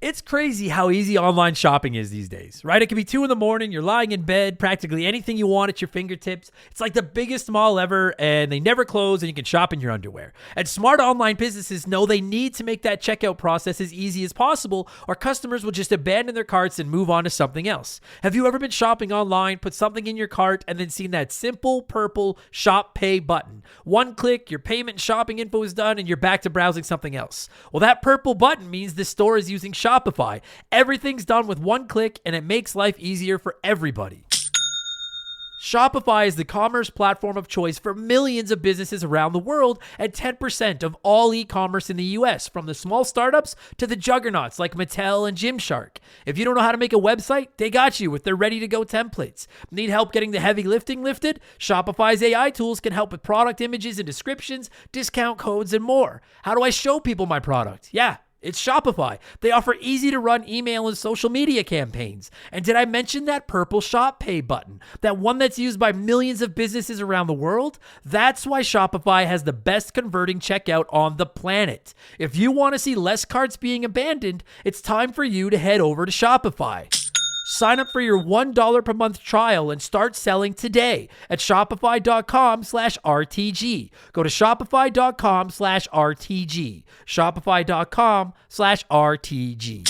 It's crazy how easy online shopping is these days, right? It can be 2 a.m, you're lying in bed, practically anything you want at your fingertips. It's like the biggest mall ever, and they never close, and you can shop in your underwear. And smart online businesses know they need to make that checkout process as easy as possible, or customers will just abandon their carts and move on to something else. Have you ever been shopping online, put something in your cart, and then seen that simple purple Shop Pay button? One click, your payment and shopping info is done, and you're back to browsing something else. Well, that purple button means the store is using Shopify. Everything's done with one click, and it makes life easier for everybody. Shopify is the commerce platform of choice for millions of businesses around the world and 10% of all e-commerce in the US, from the small startups to the juggernauts like Mattel and Gymshark. If you don't know how to make a website, they got you with their ready-to-go templates. Need help getting the heavy lifting lifted? Shopify's AI tools can help with product images and descriptions, discount codes, and more. How do I show people my product? Yeah, it's Shopify. They offer easy-to-run email and social media campaigns. And did I mention that purple Shop Pay button? That one that's used by millions of businesses around the world? That's why Shopify has the best converting checkout on the planet. If you want to see less carts being abandoned, it's time for you to head over to Shopify. Sign up for your $1 per month trial and start selling today at shopify.com/RTG. Go to shopify.com/RTG. Shopify.com/RTG.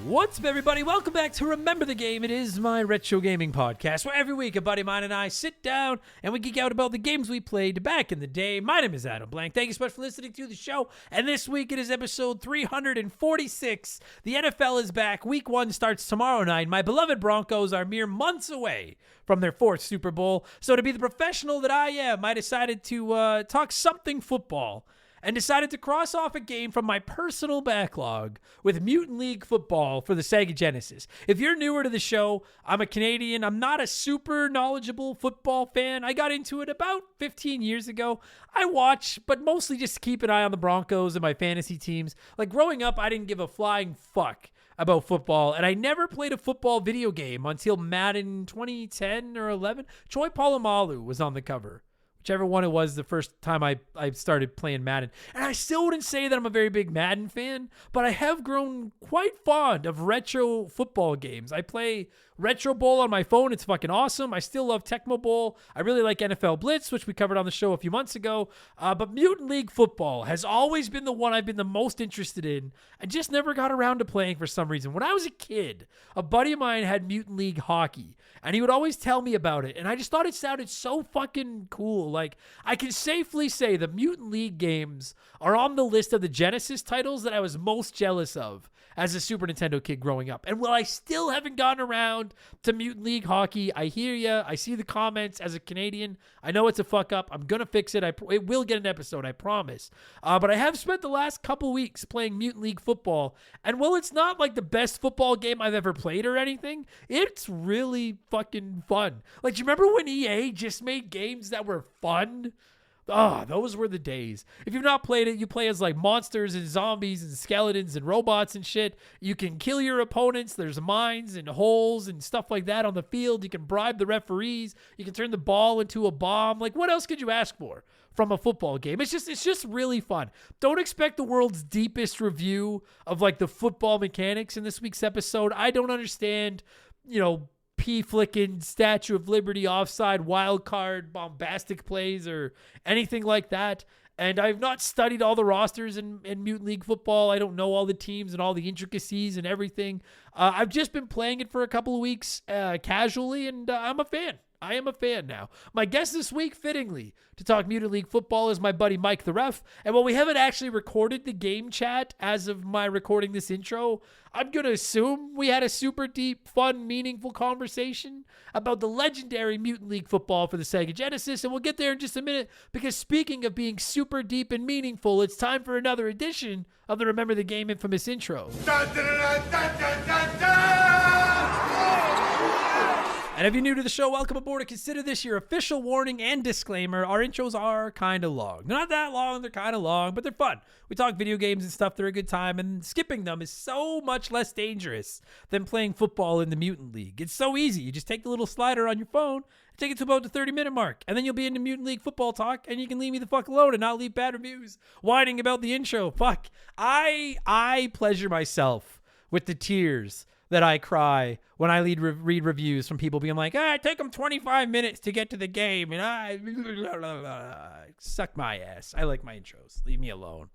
What's up, everybody? Welcome back to Remember the Game. It is my retro gaming podcast, where every week a buddy of mine and I sit down and we geek out about the games we played back in the day. My name is Adam Blank. Thank you so much for listening to the show. And this week it is episode 346. The NFL is back. Week 1 starts tomorrow night. My beloved Broncos are mere months away from their 4th Super Bowl. So to be the professional that I am, I decided to talk something football, and decided to cross off a game from my personal backlog with Mutant League Football for the Sega Genesis. If you're newer to the show, I'm a Canadian. I'm not a super knowledgeable football fan. I got into it about 15 years ago. I watch, but mostly just to keep an eye on the Broncos and my fantasy teams. Like, growing up, I didn't give a flying fuck about football, and I never played a football video game until Madden 2010 or 11. Troy Polamalu was on the cover. Whichever one it was the first time I started playing Madden. And I still wouldn't say that I'm a very big Madden fan, but I have grown quite fond of retro football games. I play Retro Bowl on my phone. It's fucking awesome. I still love Tecmo Bowl. I really like NFL Blitz, which we covered on the show a few months ago. But Mutant League Football has always been the one I've been the most interested in. I just never got around to playing for some reason. When I was a kid, a buddy of mine had Mutant League Hockey, and he would always tell me about it. And I just thought it sounded so fucking cool. Like, I can safely say the Mutant League games are on the list of the Genesis titles that I was most jealous of as a Super Nintendo kid growing up. And while I still haven't gotten around to Mutant League Hockey, I hear ya. I see the comments. As a Canadian, I know it's a fuck up. I'm going to fix it. It will get an episode, I promise. But I have spent the last couple weeks playing Mutant League Football. And while it's not like the best football game I've ever played or anything, it's really fucking fun. Like, do you remember when EA just made games that were fun? Oh, those were the days. If you've not played it, you play as like monsters and zombies and skeletons and robots and shit. You can kill your opponents. There's mines and holes and stuff like that on the field. You can bribe the referees. You can turn the ball into a bomb. Like, what else could you ask for from a football game? It's just really fun. Don't expect the world's deepest review of like the football mechanics in this week's episode. I don't understand, P-flicking, Statue of Liberty, offside, wild card, bombastic plays, or anything like that. And I've not studied all the rosters in Mutant League Football. I don't know all the teams and all the intricacies and everything. I've just been playing it for a couple of weeks casually, and I'm a fan. I am a fan now. My guest this week, fittingly, to talk Mutant League Football is my buddy Mike the Ref. And while we haven't actually recorded the game chat as of my recording this intro, I'm going to assume we had a super deep, fun, meaningful conversation about the legendary Mutant League Football for the Sega Genesis. And we'll get there in just a minute, because speaking of being super deep and meaningful, it's time for another edition of the Remember the Game infamous intro. Dun, dun, dun, dun, dun, dun, dun! And if you're new to the show, welcome aboard, and consider this your official warning and disclaimer. Our intros are kind of long. They're not that long, they're kind of long, but they're fun. We talk video games and stuff, they're a good time, and skipping them is so much less dangerous than playing football in the Mutant League. It's so easy. You just take the little slider on your phone, and take it to about the 30-minute mark, and then you'll be into Mutant League Football talk, and you can leave me the fuck alone and not leave bad reviews whining about the intro. Fuck. I pleasure myself with the tears that I cry when I read reviews from people being like, it took them 25 minutes to get to the game, and suck my ass. I like my intros. Leave me alone.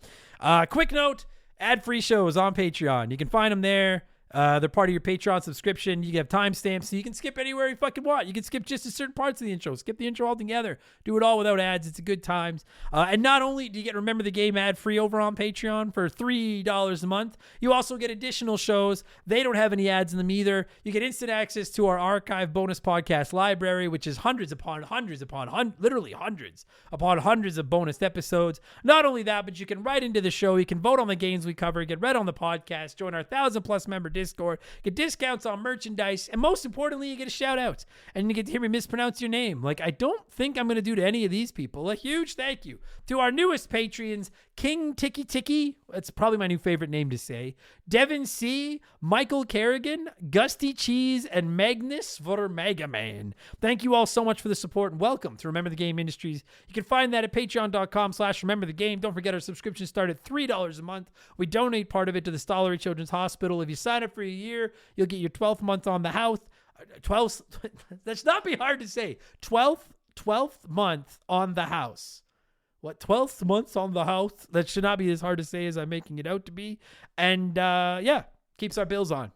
Quick note, ad-free shows on Patreon. You can find them there. They're part of your Patreon subscription. You have timestamps, so you can skip anywhere you fucking want. You can skip just a certain parts of the intro. Skip the intro altogether. Do it all without ads. It's a good times. And not only do you get Remember the Game ad-free over on Patreon for $3 a month, you also get additional shows. They don't have any ads in them either. You get instant access to our archive bonus podcast library, which is literally hundreds upon hundreds of bonus episodes. Not only that, but you can write into the show. You can vote on the games we cover, get read on the podcast, join our 1,000+ member Discord, get discounts on merchandise, and most importantly, you get a shout out, and you get to hear me mispronounce your name like I don't think I'm going to do to any of these people. A huge thank you to our newest Patreons, King Tiki Tiki, that's probably my new favorite name to say, Devin C, Michael Kerrigan, Gusty Cheese, and Magnus for Mega Man. Thank you all so much for the support, and welcome to Remember the Game Industries. You can find that at patreon.com/rememberthegame. Don't forget our subscriptions start at $3 a month. We donate part of it to the Stollery Children's Hospital. If you sign up for a year, you'll get your 12th month on the house. 12th, that should not be hard to say. 12th month on the house. What, 12th month on the house? That should not be as hard to say as I'm making it out to be. And keeps our bills on.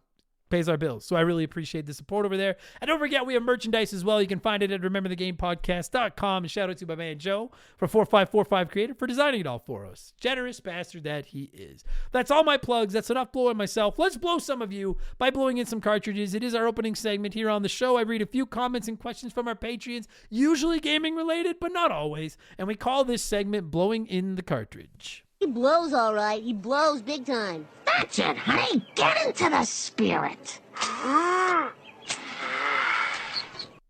Pays our bills. So I really appreciate the support over there. And don't forget, we have merchandise as well. You can find it at rememberthegamepodcast.com. And shout out to my man Joe for 4545 Creative for designing it all for us. Generous bastard that he is. That's all my plugs. That's enough blowing myself. Let's blow some of you by blowing in some cartridges. It is our opening segment here on the show. I read a few comments and questions from our Patreons, usually gaming related, but not always. And we call this segment Blowing in the Cartridge. He blows all right. He blows big time. That's it, honey. Get into the spirit.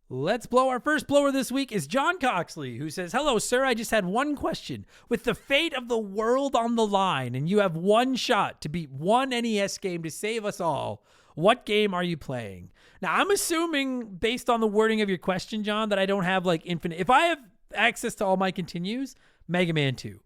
Let's blow. Our first blower this week is John Coxley, who says, hello, sir. I just had one question. With the fate of the world on the line, and you have one shot to beat one NES game to save us all, what game are you playing? Now, I'm assuming, based on the wording of your question, John, that I don't have like infinite. If I have access to all my continues, Mega Man 2.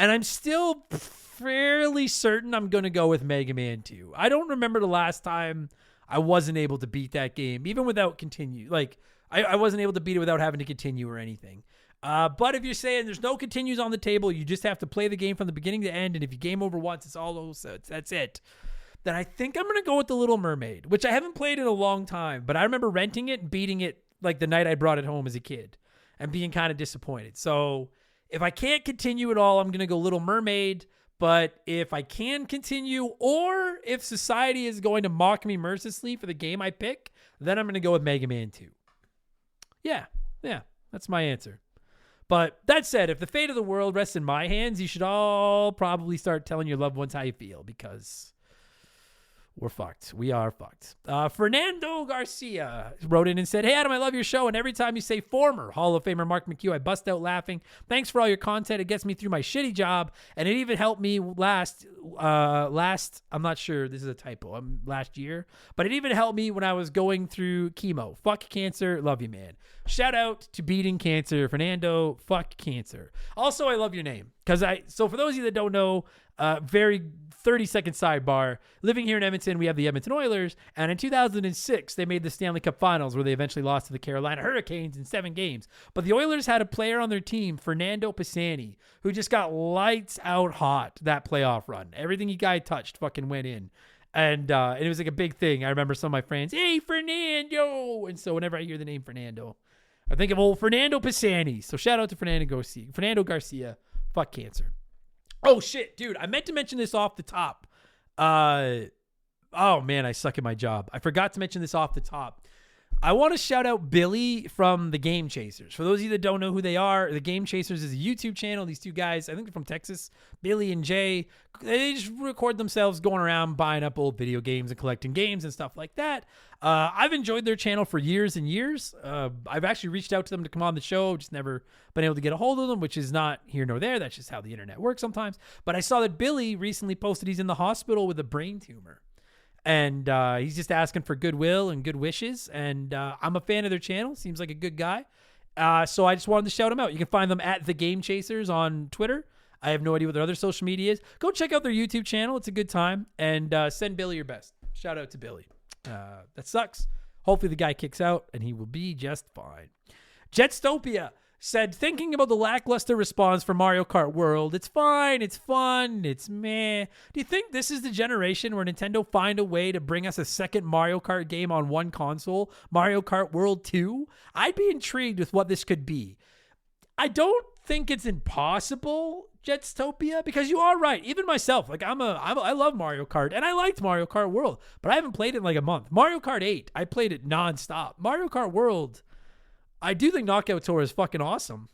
And I'm still fairly certain I'm going to go with Mega Man 2. I don't remember the last time I wasn't able to beat that game, even without continue. Like, I wasn't able to beat it without having to continue or anything. But if you're saying there's no continues on the table, you just have to play the game from the beginning to end, and if you game over once, it's all over, so that's it. Then I think I'm going to go with The Little Mermaid, which I haven't played in a long time, but I remember renting it and beating it like the night I brought it home as a kid and being kind of disappointed. So if I can't continue at all, I'm going to go Little Mermaid. But if I can continue, or if society is going to mock me mercilessly for the game I pick, then I'm going to go with Mega Man 2. Yeah, that's my answer. But that said, if the fate of the world rests in my hands, you should all probably start telling your loved ones how you feel, because we're fucked. We are fucked. Fernando Garcia wrote in and said, hey, Adam, I love your show. And every time you say former Hall of Famer Mark McHugh, I bust out laughing. Thanks for all your content. It gets me through my shitty job. And it even helped me last, I'm not sure. This is a typo. Last year. But it even helped me when I was going through chemo. Fuck cancer. Love you, man. Shout out to beating cancer. Fernando, fuck cancer. Also, I love your name. So for those of you that don't know, very 30-second sidebar. Living here in Edmonton, we have the Edmonton Oilers, and in 2006, they made the Stanley Cup Finals, where they eventually lost to the Carolina Hurricanes in 7 games. But the Oilers had a player on their team, Fernando Pisani, who just got lights out hot that playoff run. Everything he guy touched fucking went in. And it was like a big thing. I remember some of my friends, hey, Fernando! And so whenever I hear the name Fernando, I think of old Fernando Pisani. So shout out to Fernando Garcia. Fernando Garcia. Fuck cancer. Oh, shit, dude. I meant to mention this off the top. Oh, man, I suck at my job. I forgot to mention this off the top. I want to shout out Billy from the Game Chasers. For those of you that don't know who they are, the Game Chasers is a YouTube channel. These two guys, I think they're from Texas, Billy and Jay, they just record themselves going around buying up old video games and collecting games and stuff like that. I've enjoyed their channel for years and years. I've actually reached out to them to come on the show, just never been able to get a hold of them, which is not here nor there. That's just how the internet works sometimes. But I saw that Billy recently posted he's in the hospital with a brain tumor. And he's just asking for goodwill and good wishes. And I'm a fan of their channel. Seems like a good guy. So I just wanted to shout him out. You can find them at The Game Chasers on Twitter. I have no idea what their other social media is. Go check out their YouTube channel. It's a good time. And send Billy your best. Shout out to Billy. That sucks. Hopefully the guy kicks out and he will be just fine. Jetstopia said, thinking about the lackluster response for Mario Kart World, it's fine, it's fun, it's meh. Do you think this is the generation where Nintendo find a way to bring us a second Mario Kart game on one console, Mario Kart World 2? I'd be intrigued with what this could be. I don't think it's impossible, Jetstopia, because you are right. Even myself, like I love Mario Kart, and I liked Mario Kart World, but I haven't played it in like a month. Mario Kart 8, I played it nonstop. Mario Kart World, I do think Knockout Tour is fucking awesome,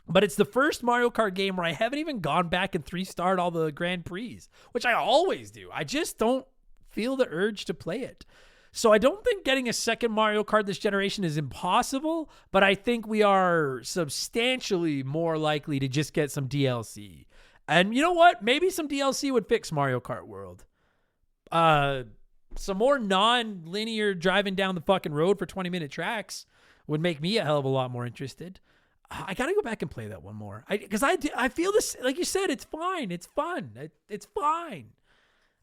but it's the first Mario Kart game where I haven't even gone back and 3-starred all the Grand Prix, which I always do. I just don't feel the urge to play it. So I don't think getting a second Mario Kart this generation is impossible, but I think we are substantially more likely to just get some DLC. And you know what? Maybe some DLC would fix Mario Kart World. Some more non-linear driving down the fucking road for 20-minute tracks would make me a hell of a lot more interested. I got to go back and play that one more. Because I feel this, like you said, it's fine. It's fun. It's fine.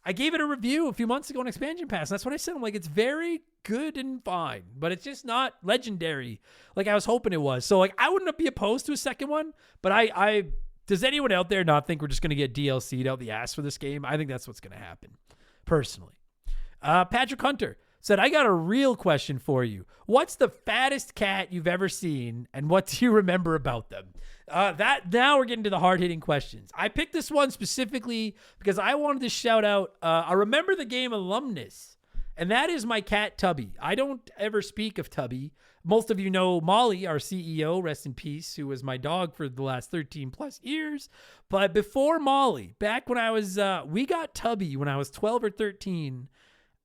I gave it a review a few months ago on Expansion Pass. That's what I said. I'm like, it's very good and fine, but it's just not legendary like I was hoping it was. So like, I wouldn't be opposed to a second one, but I does anyone out there not think we're just going to get DLC'd out the ass for this game? I think that's what's going to happen, personally. Patrick Hunter said, I got a real question for you. What's the fattest cat you've ever seen, and what do you remember about them? Now we're getting to the hard-hitting questions. I picked this one specifically because I wanted to shout out, I remember the game alumnus, and that is my cat Tubby. I don't ever speak of Tubby. Most of you know Molly, our CEO, rest in peace, who was my dog for the last 13 plus years. But before Molly, back when I was, we got Tubby when I was 12 or 13.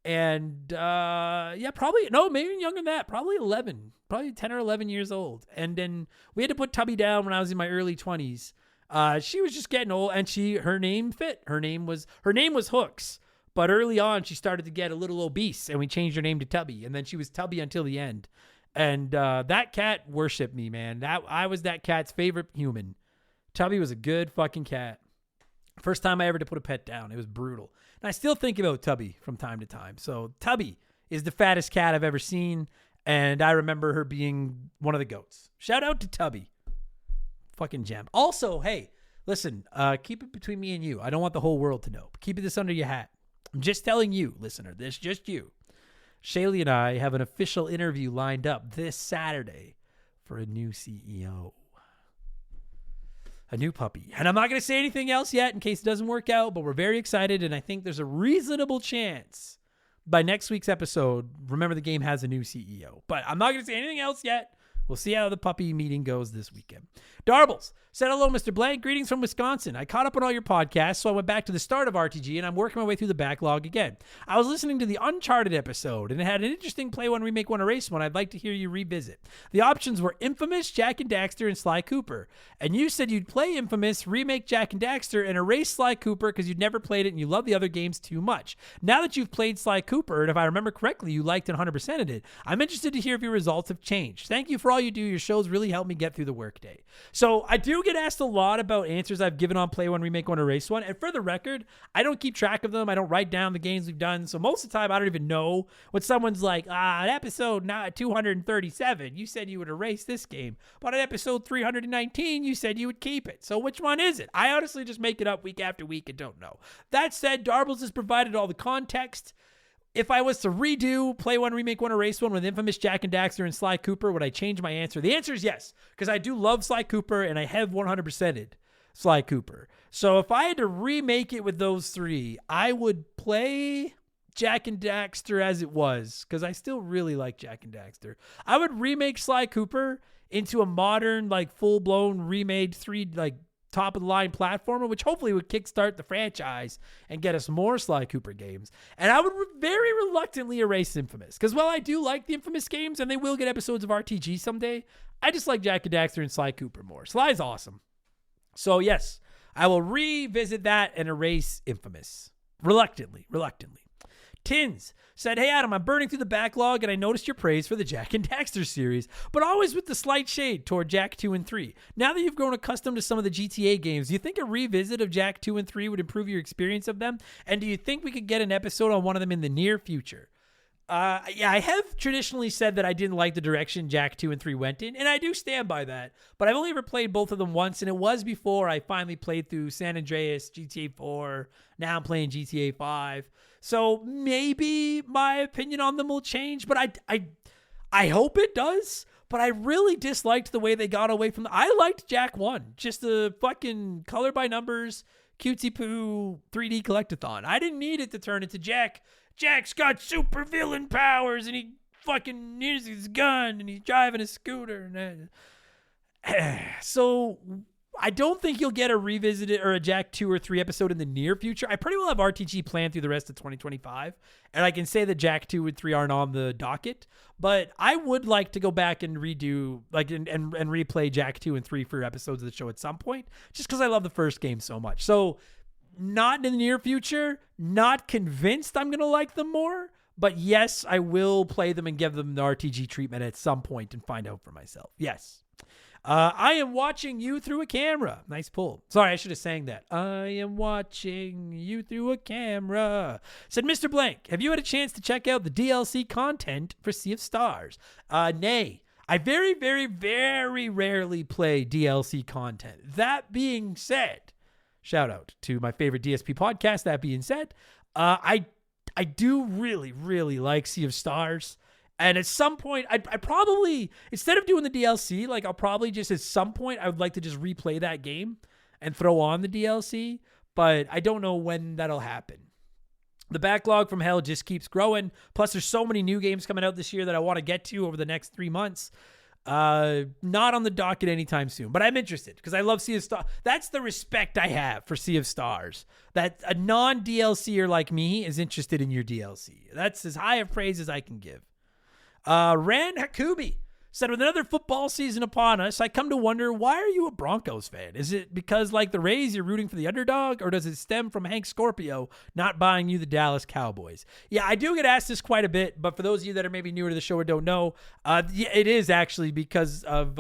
And maybe younger than that, probably 10 or 11 years old. And then we had to put Tubby down when I was in my early 20s. She was just getting old, and her name fit. Her name was Hooks, but early on she started to get a little obese, and we changed her name to Tubby, and then she was Tubby until the end. And that cat worshiped me, man. I was that cat's favorite human. Tubby was a good fucking cat. First time I ever had to put a pet down. It was brutal. And I still think about Tubby from time to time. So Tubby is the fattest cat I've ever seen, and I remember her being one of the goats. Shout out to Tubby. Fucking gem. Also, hey, listen, keep it between me and you. I don't want the whole world to know. Keep this under your hat. I'm just telling you, listener, this just you. Shaylee and I have an official interview lined up this Saturday for a new CEO. A new puppy. And I'm not going to say anything else yet in case it doesn't work out, but we're very excited, and I think there's a reasonable chance by next week's episode, Remember the Game has a new CEO. But I'm not going to say anything else yet. We'll see how the puppy meeting goes this weekend. Darbles said, hello, Mr. Blank. Greetings from Wisconsin. I caught up on all your podcasts, so I went back to the start of RTG, and I'm working my way through the backlog again. I was listening to the Uncharted episode, and it had an interesting Play One, Remake One, Erase One I'd like to hear you revisit. The options were Infamous, Jak and Daxter, and Sly Cooper. And you said you'd play Infamous, remake Jak and Daxter, and erase Sly Cooper because you'd never played it and you love the other games too much. Now that you've played Sly Cooper, and if I remember correctly, you liked and 100%ed it, I'm interested to hear if your results have changed. Thank you for all you do. Your shows really help me get through the workday. So I do get asked a lot about answers I've given on Play One, Remake One, Erase One. And for the record, I don't keep track of them. I don't write down the games we've done. So most of the time, I don't even know what someone's like, episode 237, you said you would erase this game. But at episode 319, you said you would keep it. So which one is it? I honestly just make it up week after week and don't know. That said, Darbles has provided all the context. if I was to redo Play One, Remake One, Erase One with Infamous, Jak and Daxter, and Sly Cooper, would I change my answer? The answer is yes, because I do love Sly Cooper and I have 100%ed Sly Cooper. So if I had to remake it with those three, I would play Jak and Daxter as it was, because I still really like Jak and Daxter. I would remake Sly Cooper into a modern, like full-blown remade top-of-the-line platformer, which hopefully would kickstart the franchise and get us more Sly Cooper games. And I would very reluctantly erase Infamous, because while I do like the Infamous games, and they will get episodes of RTG someday, I just like Jak and Daxter and Sly Cooper more. Sly's awesome. So yes, I will revisit that and erase Infamous. Reluctantly. Tins said, hey, Adam, I'm burning through the backlog, and I noticed your praise for the Jak and Daxter series, but always with the slight shade toward Jak 2 and 3. Now that you've grown accustomed to some of the GTA games, do you think a revisit of Jak 2 and 3 would improve your experience of them? And do you think we could get an episode on one of them in the near future? I have traditionally said that I didn't like the direction Jak 2 and 3 went in, and I do stand by that. But I've only ever played both of them once, and it was before I finally played through San Andreas, GTA 4. Now I'm playing GTA 5. So maybe my opinion on them will change, but I hope it does. But I really disliked the way they got away from I liked Jak 1. Just the fucking color by numbers, cutesy poo 3D collectathon. I didn't need it to turn into Jak. Jak's got super villain powers, and he fucking uses his gun, and he's driving a scooter. So I don't think you'll get a revisited or a Jak 2 or 3 episode in the near future. I pretty well have RTG planned through the rest of 2025, and I can say that Jak 2 and 3 aren't on the docket, but I would like to go back and redo, and replay Jak 2 and 3 for episodes of the show at some point, just because I love the first game so much. So not in the near future, not convinced I'm going to like them more, but yes, I will play them and give them the RTG treatment at some point and find out for myself. Yes. I am watching you through a camera. Nice pull. Sorry, I should have sang that. I am watching you through a camera. Said Mr. Blank, have you had a chance to check out the DLC content for Sea of Stars? Nay. I very, very, very rarely play DLC content. That being said, shout out to my favorite DSP podcast. That being said, I do really, really like Sea of Stars. And at some point, I probably, instead of doing the DLC, I'll probably just at some point, I would like to just replay that game and throw on the DLC. But I don't know when that'll happen. The backlog from hell just keeps growing. Plus, there's so many new games coming out this year that I want to get to over the next 3 months. Not on the docket anytime soon, but I'm interested because I love Sea of Stars. That's the respect I have for Sea of Stars, that a non-DLCer like me is interested in your DLC. That's as high of praise as I can give. Ran Hakubi said, with another football season upon us, I come to wonder, why are you a Broncos fan? Is it because, like the Rays, you're rooting for the underdog, or does it stem from Hank Scorpio not buying you the Dallas Cowboys? Yeah, I do get asked this quite a bit, but for those of you that are maybe newer to the show or don't know, it is actually because of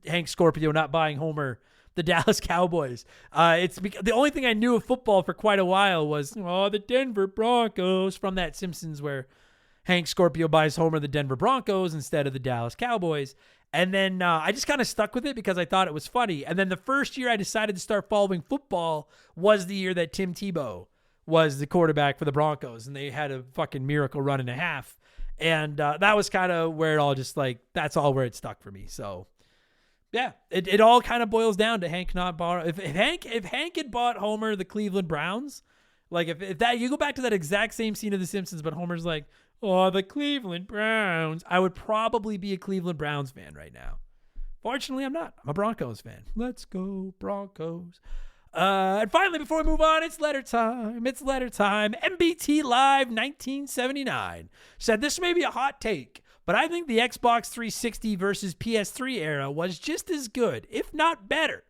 Hank Scorpio not buying Homer the Dallas Cowboys. It's the only thing I knew of football for quite a while was, the Denver Broncos, from that Simpsons where Hank Scorpio buys Homer the Denver Broncos instead of the Dallas Cowboys. And then I just kind of stuck with it because I thought it was funny. And then the first year I decided to start following football was the year that Tim Tebow was the quarterback for the Broncos, and they had a fucking miracle run and a half. And that was kind of where it all just that's all where it stuck for me. So yeah, it all kind of boils down to Hank not bought. If Hank had bought Homer the Cleveland Browns, if that, you go back to that exact same scene of The Simpsons, but Homer's like, oh, the Cleveland Browns, I would probably be a Cleveland Browns fan right now. Fortunately, I'm not. I'm a Broncos fan. Let's go, Broncos. And finally, before we move on, it's letter time. MBT Live 1979 said, this may be a hot take, but I think the Xbox 360 versus PS3 era was just as good, if not better,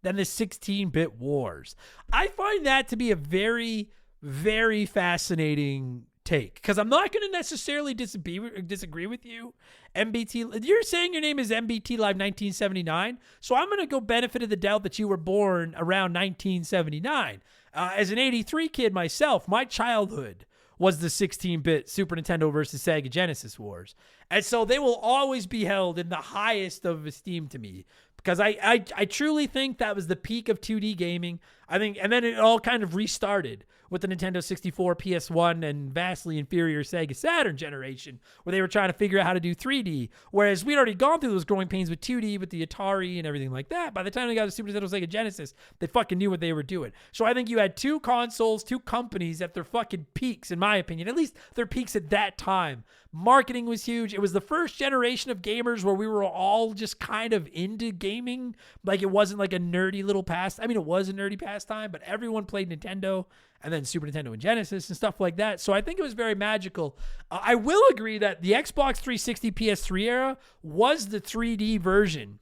than the 16-bit wars. I find that to be a very, very fascinating take, because I'm not going to necessarily disagree with you. MBT, you're saying your name is MBT Live 1979, so I'm going to go benefit of the doubt that you were born around 1979. As an 83 kid myself, my childhood was the 16-bit Super Nintendo versus Sega Genesis wars, and so they will always be held in the highest of esteem to me, because I truly think that was the peak of 2D gaming. I think, and then it all kind of restarted with the Nintendo 64, PS1, and vastly inferior Sega Saturn generation, where they were trying to figure out how to do 3D. Whereas we'd already gone through those growing pains with 2D, with the Atari and everything like that. By the time they got to Super Nintendo, Sega Genesis, they fucking knew what they were doing. So I think you had two consoles, two companies at their fucking peaks, in my opinion. At least their peaks at that time. Marketing was huge. It was the first generation of gamers where we were all just kind of into gaming. Like, it wasn't like a nerdy little pastime. I mean, it was a nerdy pastime, but everyone played Nintendo and then Super Nintendo and Genesis and stuff like that. So I think it was very magical. I will agree that the Xbox 360 PS3 era was the 3D version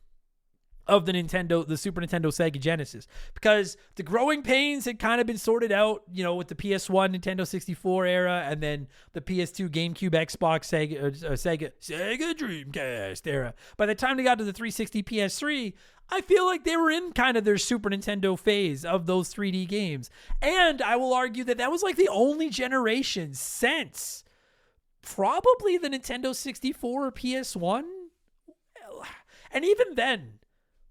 of the Super Nintendo Sega Genesis, because the growing pains had kind of been sorted out, with the PS1 Nintendo 64 era, and then the PS2 GameCube Xbox Sega Dreamcast era. By the time they got to the 360 PS3, I feel like they were in kind of their Super Nintendo phase of those 3D games. And I will argue that that was like the only generation since probably the Nintendo 64 or PS1. And even then,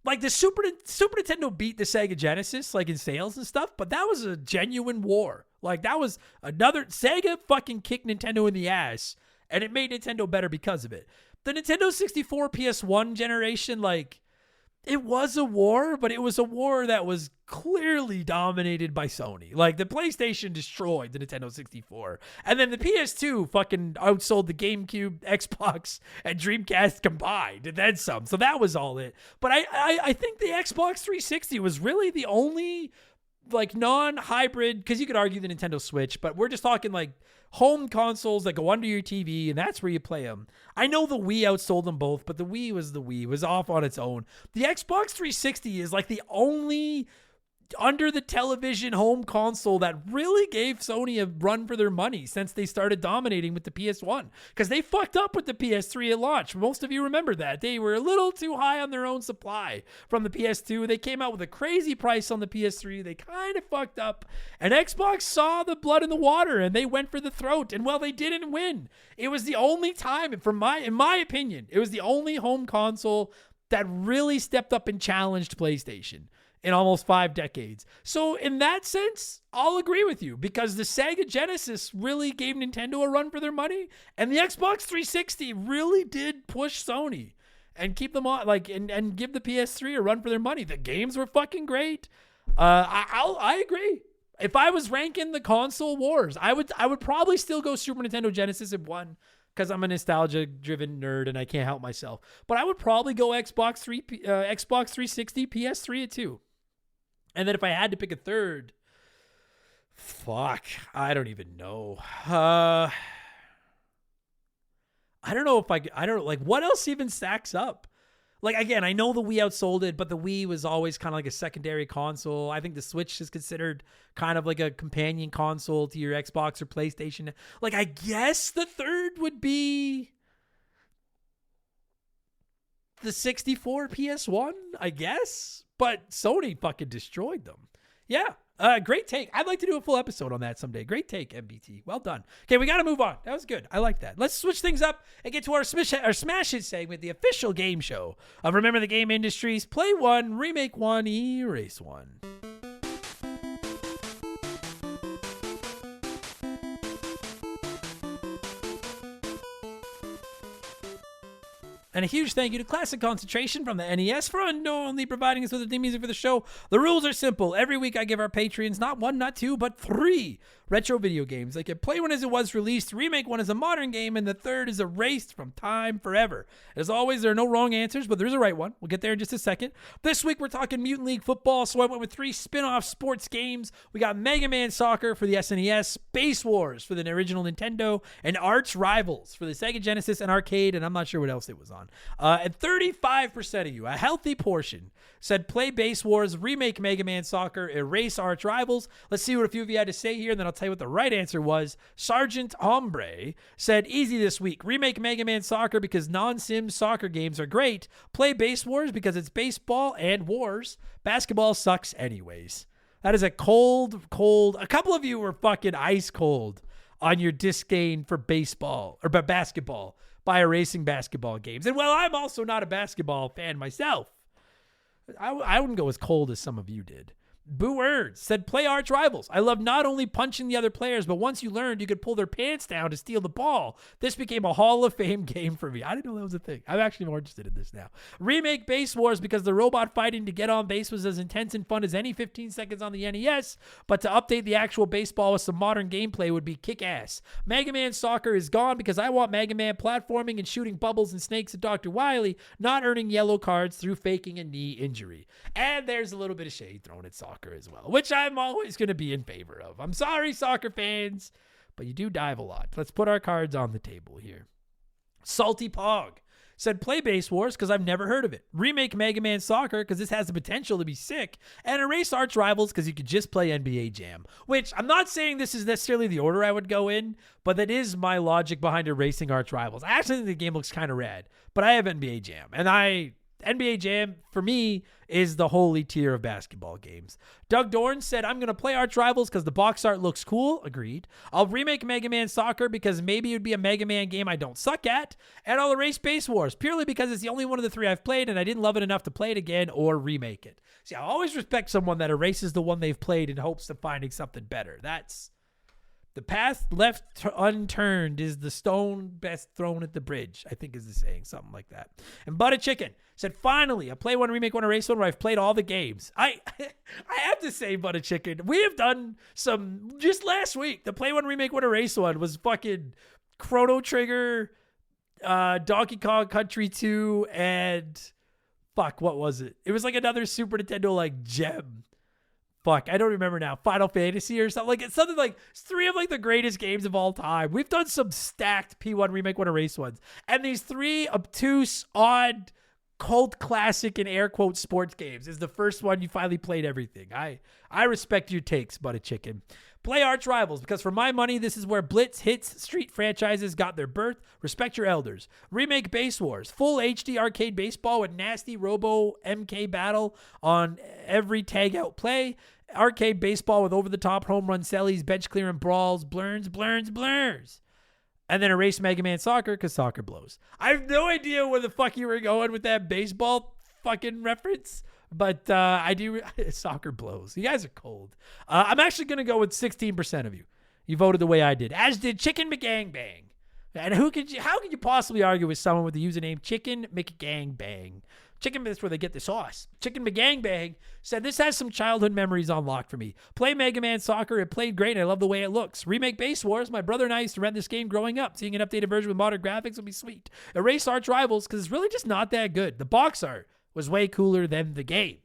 like, the Super Nintendo beat the Sega Genesis, like, in sales and stuff, but that was a genuine war. Like, that was another... Sega fucking kicked Nintendo in the ass, and it made Nintendo better because of it. The Nintendo 64 PS1 generation, like, it was a war, but it was a war that was clearly dominated by Sony. Like, the PlayStation destroyed the Nintendo 64. And then the PS2 fucking outsold the GameCube, Xbox, and Dreamcast combined, and then some. So that was all it. But I think the Xbox 360 was really the only, like, non-hybrid, because you could argue the Nintendo Switch, but we're just talking, like, home consoles that go under your TV, and that's where you play them. I know the Wii outsold them both, but the Wii was off on its own. The Xbox 360 is like the only under the television home console that really gave Sony a run for their money since they started dominating with the PS1, because they fucked up with the PS3 at launch. Most of you remember that. They were a little too high on their own supply from the PS2. They came out with a crazy price on the PS3. They kind of fucked up, and Xbox saw the blood in the water and they went for the throat, and well, they didn't win. It was the only time, in my opinion, it was the only home console that really stepped up and challenged PlayStation in almost 5 decades. So in that sense, I'll agree with you, because the Sega Genesis really gave Nintendo a run for their money, and the Xbox 360 really did push Sony and keep them on, like, and give the PS3 a run for their money. The games were fucking great. I agree. If I was ranking the console wars, I would probably still go Super Nintendo Genesis at 1, because I'm a nostalgia-driven nerd and I can't help myself. But I would probably go Xbox 360, PS3 at 2. And then if I had to pick a third, I don't even know. I don't know if what else even stacks up? Like, again, I know the Wii outsold it, but the Wii was always kind of like a secondary console. I think the Switch is considered kind of like a companion console to your Xbox or PlayStation. Like, I guess the third would be the 64 PS1, I guess. But Sony fucking destroyed them. Yeah. Great take. I'd like to do a full episode on that someday. Great take, MBT. Well done. Okay, we got to move on. That was good. I like that. Let's switch things up and get to our Smash It segment, the official game show of Remember the Game Industries. Play one, remake one, erase one. And a huge thank you to Classic Concentration from the NES for unknowingly providing us with the theme music for the show. The rules are simple. Every week I give our Patreons not 1, not 2, but 3 retro video games. They can play one as it was released, remake one as a modern game, and the third is erased from time forever. As always, there are no wrong answers, but there's a right one. We'll get there in just a second. This week we're talking Mutant League Football, so I went with 3 spin-off sports games. We got Mega Man Soccer for the SNES, Base Wars for the original Nintendo, and Arch Rivals for the Sega Genesis and arcade, and I'm not sure what else it was on. And 35% of you, a healthy portion, said play Base Wars, remake Mega Man Soccer, erase Arch Rivals. Let's see what a few of you had to say here, and then I'll tell you what the right answer was. Sergeant Hombre said, easy this week. Remake Mega Man Soccer because non-sim soccer games are great. Play Base Wars because it's baseball and wars. Basketball sucks anyways. That is a cold. A couple of you were fucking ice cold on your disdain for baseball or basketball by erasing basketball games. And well, I'm also not a basketball fan myself. I wouldn't go as cold as some of you did. Boo Words said, play Arch Rivals. I love not only punching the other players, but once you learned you could pull their pants down to steal the ball. This became a Hall of Fame game for me. I didn't know that was a thing. I'm actually more interested in this now. Remake Base Wars because the robot fighting to get on base was as intense and fun as any 15 seconds on the NES, but to update the actual baseball with some modern gameplay would be kick-ass. Mega Man Soccer is gone because I want Mega Man platforming and shooting bubbles and snakes at Dr. Wily, not earning yellow cards through faking a knee injury. And there's a little bit of shade thrown at soccer as well, which I'm always going to be in favor of. I'm sorry, soccer fans, but you do dive a lot. Let's put our cards on the table here. Salty Pog said, play Base Wars because I've never heard of it. Remake Mega Man Soccer because this has the potential to be sick. And erase Arch Rivals because you could just play NBA Jam. Which, I'm not saying this is necessarily the order I would go in, but that is my logic behind erasing Arch Rivals. I actually think the game looks kind of rad, but I have NBA Jam. And NBA Jam, for me, is the holy tier of basketball games. Doug Dorn said, I'm going to play Arch Rivals because the box art looks cool. Agreed. I'll remake Mega Man Soccer because maybe it would be a Mega Man game I don't suck at. And I'll erase Base Wars purely because it's the only one of the three I've played and I didn't love it enough to play it again or remake it. See, I always respect someone that erases the one they've played in hopes of finding something better. That's... The path left unturned is the stone best thrown at the bridge, I think is the saying, something like that. And Butter Chicken said, finally, a play one, remake one, erase one where I've played all the games. I have to say, Butter Chicken, we have done some, just last week, the play one, remake one, erase one was fucking Chrono Trigger, Donkey Kong Country 2, and fuck, what was it? It was like another Super Nintendo like gem. Fuck, I don't remember now. Final Fantasy or something. Like, it's something like, it's three of like the greatest games of all time. We've done some stacked P1 remake one erase ones. And these three obtuse, odd, cult classic in air quotes sports games is the first one you finally played everything. I respect your takes, Butter Chicken. Play Arch Rivals because for my money, this is where Blitz hits street franchises got their birth. Respect your elders. Remake Base Wars. Full HD arcade baseball with nasty Robo MK battle on every tag out play. Arcade baseball with over-the-top home run sellies, bench clearing brawls, blurs. And then erase Mega Man Soccer because soccer blows. I have no idea where the fuck you were going with that baseball fucking reference, but I do. Soccer blows. You guys are cold. I'm actually going to go with 16% of you. You voted the way I did, as did Chicken McGangbang. And how could you possibly argue with someone with the username Chicken McGangbang? Chicken, that's where they get the sauce. Chicken McGangbang said, this has some childhood memories unlocked for me. Play Mega Man Soccer. It played great. And I love the way it looks. Remake Base Wars. My brother and I used to rent this game growing up. Seeing an updated version with modern graphics would be sweet. Erase Arch Rivals because it's really just not that good. The box art was way cooler than the game.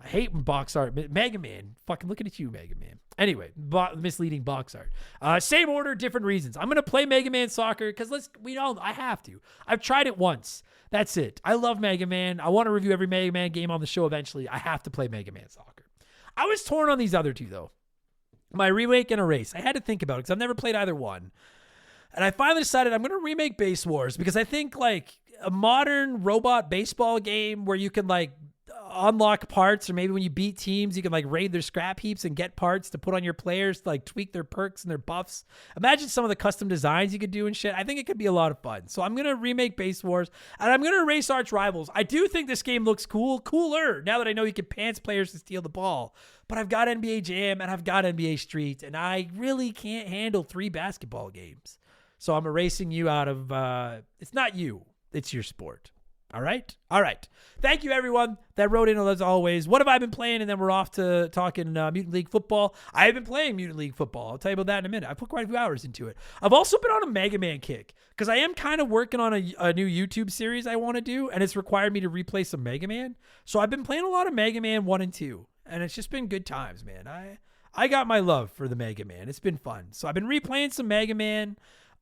I hate when box art. Mega Man. Fucking looking at you, Mega Man. Anyway, misleading box art. Same order, different reasons. I'm going to play Mega Man Soccer because I have to. I've tried it once. That's it. I love Mega Man. I want to review every Mega Man game on the show eventually. I have to play Mega Man Soccer. I was torn on these other two, though. My remake and erase. I had to think about it because I've never played either one. And I finally decided I'm going to remake Base Wars because I think like a modern robot baseball game where you can like unlock parts, or maybe when you beat teams you can like raid their scrap heaps and get parts to put on your players to like tweak their perks and their buffs. Imagine some of the custom designs you could do and shit. I think it could be a lot of fun. So I'm gonna remake Base Wars and I'm gonna erase Arch Rivals. I do think this game looks cooler now that I know you can pants players to steal the ball. But I've got NBA Jam and I've got NBA Street and I really can't handle 3 basketball games. So I'm erasing you out of it's not you, it's your sport. All right. Thank you, everyone that wrote in as always. What have I been playing? And then we're off to talking Mutant League Football. I have been playing Mutant League Football. I'll tell you about that in a minute. I put quite a few hours into it. I've also been on a Mega Man kick because I am kind of working on a new YouTube series I want to do, and it's required me to replay some Mega Man. So I've been playing a lot of Mega Man 1 and 2, and it's just been good times, man. I got my love for the Mega Man. It's been fun. So I've been replaying some Mega Man.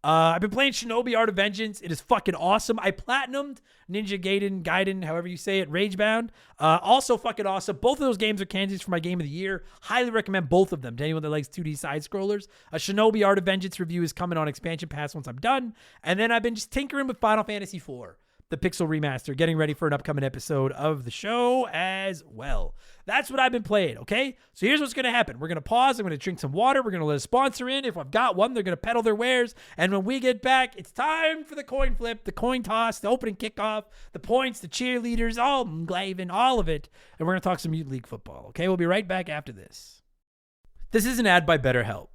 I've been playing Shinobi Art of Vengeance. It is fucking awesome. I platinumed Ninja Gaiden, however you say it, Ragebound. Also fucking awesome. Both of those games are candidates for my game of the year. Highly recommend both of them to anyone that likes 2D side-scrollers. A Shinobi Art of Vengeance review is coming on Expansion Pass once I'm done. And then I've been just tinkering with Final Fantasy IV. the Pixel Remaster, getting ready for an upcoming episode of the show as well. That's what I've been playing, okay? So here's what's going to happen. We're going to pause. I'm going to drink some water. We're going to let a sponsor in. If I've got one, they're going to peddle their wares. And when we get back, it's time for the coin flip, the coin toss, the opening kickoff, the points, the cheerleaders, all Glavin, all of it. And we're going to talk some Mutant League Football, okay? We'll be right back after this. This is an ad by BetterHelp.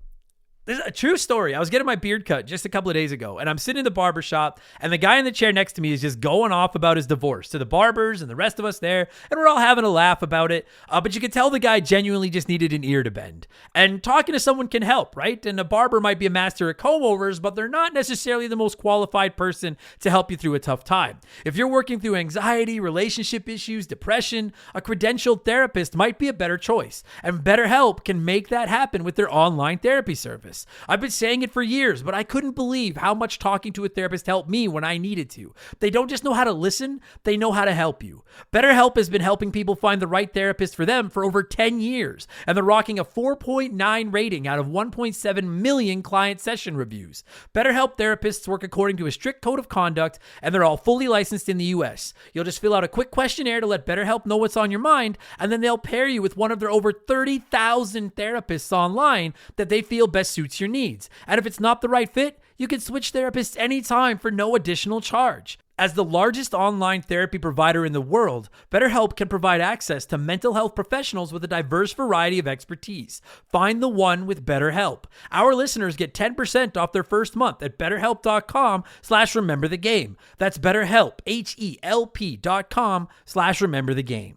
This is a true story. I was getting my beard cut just a couple of days ago, and I'm sitting in the barber shop, and the guy in the chair next to me is just going off about his divorce to the barbers and the rest of us there, and we're all having a laugh about it. But you could tell the guy genuinely just needed an ear to bend. And talking to someone can help, right? And a barber might be a master at comb-overs, but they're not necessarily the most qualified person to help you through a tough time. If you're working through anxiety, relationship issues, depression, a credentialed therapist might be a better choice. And BetterHelp can make that happen with their online therapy service. I've been saying it for years, but I couldn't believe how much talking to a therapist helped me when I needed to. They don't just know how to listen, they know how to help you. BetterHelp has been helping people find the right therapist for them for over 10 years, and they're rocking a 4.9 rating out of 1.7 million client session reviews. BetterHelp therapists work according to a strict code of conduct, and they're all fully licensed in the US. You'll just fill out a quick questionnaire to let BetterHelp know what's on your mind, and then they'll pair you with one of their over 30,000 therapists online that they feel best suits your needs. And if it's not the right fit, you can switch therapists anytime for no additional charge. As the largest online therapy provider in the world, BetterHelp can provide access to mental health professionals with a diverse variety of expertise. Find the one with BetterHelp. Our listeners get 10% off their first month at BetterHelp.com/rememberthegame. That's BetterHelp, HELP.com/rememberthegame.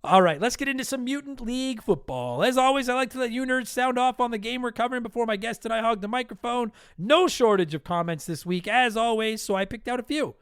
All right, let's get into some Mutant League Football. As always, I like to let you nerds sound off on the game we're covering before my guest and I hog the microphone. No shortage of comments this week, as always, so I picked out a few.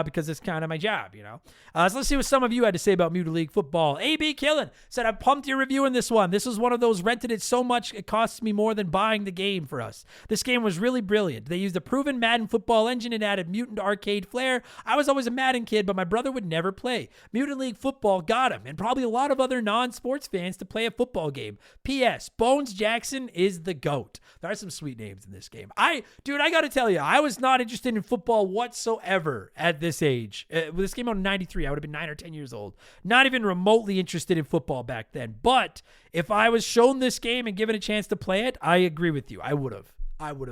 Because it's kind of my job, you know. So let's see what some of you had to say about Mutant League Football. AB Killen said, I'm pumped you're reviewing this one. This was one of those rented it so much it costs me more than buying the game for us. This game was really brilliant. They used a proven Madden football engine and added mutant arcade flair. I was always a Madden kid, but my brother would never play. Mutant League Football got him, and probably a lot of other non-sports fans to play a football game. P.S. Bones Jackson is the GOAT. There are some sweet names in this game. I got to tell you, I was not interested in football whatsoever at this age. This came out in 93. I would have been 9 or 10 years old. Not even remotely interested in football back then. But if I was shown this game and given a chance to play it, I agree with you. I would have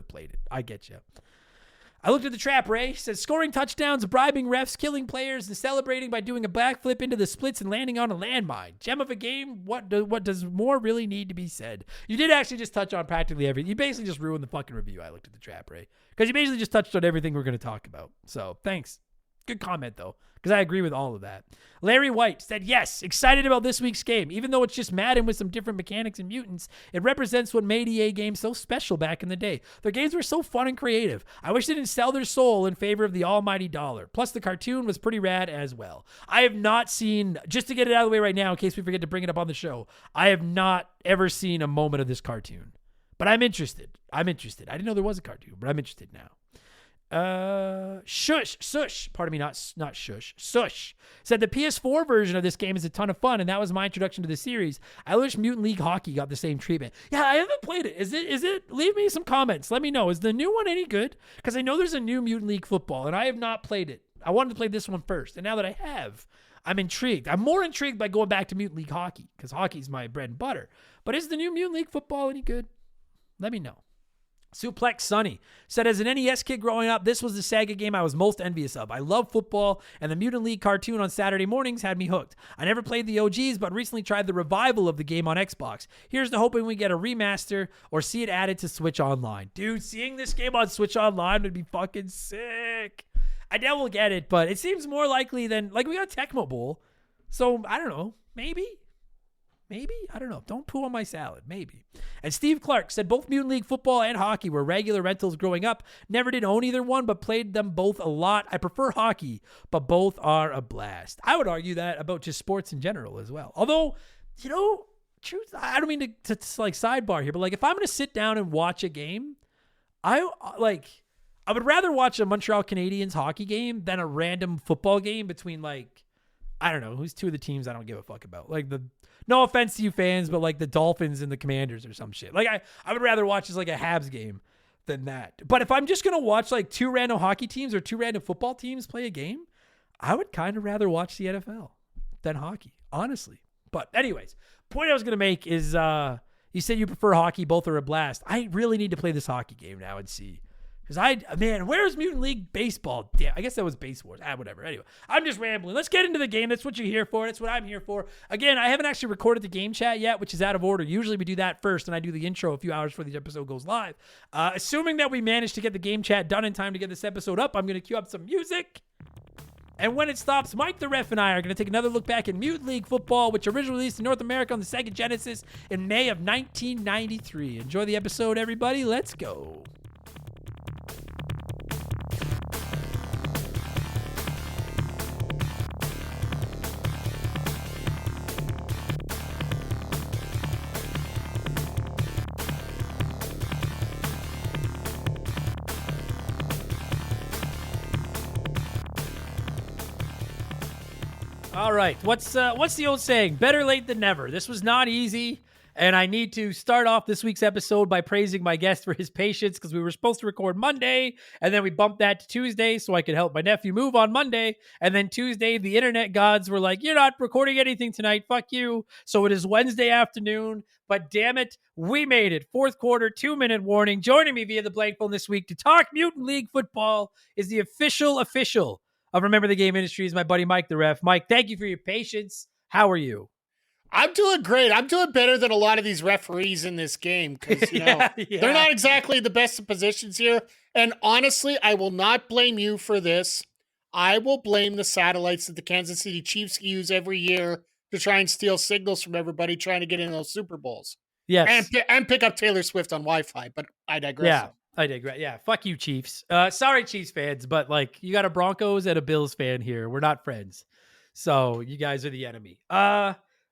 played it. I get you. I looked at the trap, Ray. It says scoring touchdowns, bribing refs, killing players, and celebrating by doing a backflip into the splits and landing on a landmine. Gem of a game. What does more really need to be said? You did actually just touch on practically everything. You basically just ruined the fucking review. I looked at the trap, Ray. Because you basically just touched on everything we're going to talk about. So thanks. Good comment, though, because I agree with all of that. Larry White said, yes, excited about this week's game. Even though it's just Madden with some different mechanics and mutants, it represents what made EA games so special back in the day. Their games were so fun and creative. I wish they didn't sell their soul in favor of the almighty dollar. Plus, the cartoon was pretty rad as well. I have not seen, just to get it out of the way right now, in case we forget to bring it up on the show, I have not ever seen a moment of this cartoon. But I'm interested. I didn't know there was a cartoon, but I'm interested now. Sush said the PS4 version of this game is a ton of fun, and that was my introduction to the series. I wish Mutant League Hockey got the same treatment. Yeah, I haven't played it. Is it? Leave me some comments. Let me know. Is the new one any good? Because I know there's a new Mutant League Football, and I have not played it. I wanted to play this one first, and now that I have, I'm intrigued. I'm more intrigued by going back to Mutant League Hockey, because hockey's my bread and butter. But is the new Mutant League Football any good? Let me know. Suplex Sunny said, as an NES kid growing up, this was the Sega game I was most envious of. I love football, and the Mutant League cartoon on Saturday mornings had me hooked. I never played the OGs, but recently tried the revival of the game on Xbox. Here's to hoping we get a remaster or see it added to Switch Online. Dude, seeing this game on Switch Online would be fucking sick. I doubt we'll get it, but it seems more likely than, like, we got Tecmo Bowl. So, I don't know. Maybe? I don't know. Don't poo on my salad. Maybe. And Steve Clark said both Mutant League Football and hockey were regular rentals growing up. Never did own either one, but played them both a lot. I prefer hockey, but both are a blast. I would argue that about just sports in general as well. Although, you know, truth, I don't mean to like sidebar here, but like if I'm going to sit down and watch a game, I would rather watch a Montreal Canadiens hockey game than a random football game between, like, I don't know, who's two of the teams I don't give a fuck about. Like, no offense to you fans, but like the Dolphins and the Commanders or some shit. Like, I would rather watch just like a Habs game than that. But if I'm just going to watch like two random hockey teams or two random football teams play a game, I would kind of rather watch the NFL than hockey, honestly. But anyways, point I was going to make is you said you prefer hockey. Both are a blast. I really need to play this hockey game now and see. Because where's Mutant League Baseball? Yeah, I guess that was Base Wars. Whatever. Anyway, I'm just rambling. Let's get into the game. That's what you're here for. That's what I'm here for. Again, I haven't actually recorded the game chat yet, which is out of order. Usually we do that first, and I do the intro a few hours before the episode goes live. Assuming that we manage to get the game chat done in time to get this episode up, I'm going to cue up some music. And when it stops, Mike the Ref and I are going to take another look back at Mutant League Football, which originally released in North America on the Sega Genesis in May of 1993. Enjoy the episode, everybody. Let's go. All right, what's the old saying? Better late than never. This was not easy, and I need to start off this week's episode by praising my guest for his patience because we were supposed to record Monday, and then we bumped that to Tuesday so I could help my nephew move on Monday, and then Tuesday the internet gods were like, "You're not recording anything tonight, fuck you." So it is Wednesday afternoon, but damn it, we made it. Fourth quarter, 2-minute warning. Joining me via the blank phone this week to talk Mutant League Football is the official of Remember the Game Industries, my buddy Mike the Ref. Mike, thank you for your patience. How are you? I'm doing great. I'm doing better than a lot of these referees in this game because, they're not exactly the best of positions here. And honestly, I will not blame you for this. I will blame the satellites that the Kansas City Chiefs use every year to try and steal signals from everybody trying to get in those Super Bowls. Yes. And pick up Taylor Swift on Wi-Fi, but I digress. Yeah. I digress. Yeah, fuck you, Chiefs. Sorry, Chiefs fans, but like you got a Broncos and a Bills fan here. We're not friends, so you guys are the enemy.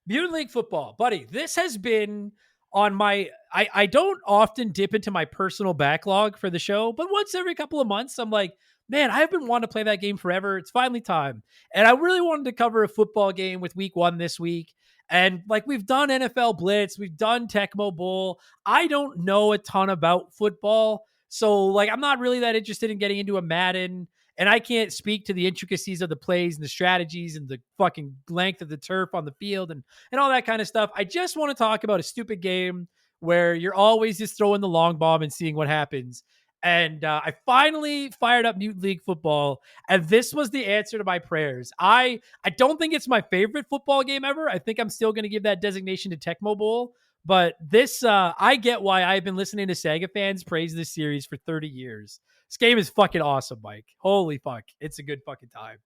Mutant League Football, buddy. This has been on my. I don't often dip into my personal backlog for the show, but once every couple of months, I'm like, man, I've been wanting to play that game forever. It's finally time, and I really wanted to cover a football game with Week 1 this week. And like we've done NFL Blitz, we've done Tecmo Bowl. I don't know a ton about football. So, like, I'm not really that interested in getting into a Madden, and I can't speak to the intricacies of the plays and the strategies and the fucking length of the turf on the field and all that kind of stuff. I just want to talk about a stupid game where you're always just throwing the long bomb and seeing what happens. And I finally fired up Mutant League Football, and this was the answer to my prayers. I don't think it's my favorite football game ever. I think I'm still going to give that designation to Tecmo Bowl. But this, I get why I've been listening to Sega fans praise this series for 30 years. This game is fucking awesome, Mike. Holy fuck. It's a good fucking time.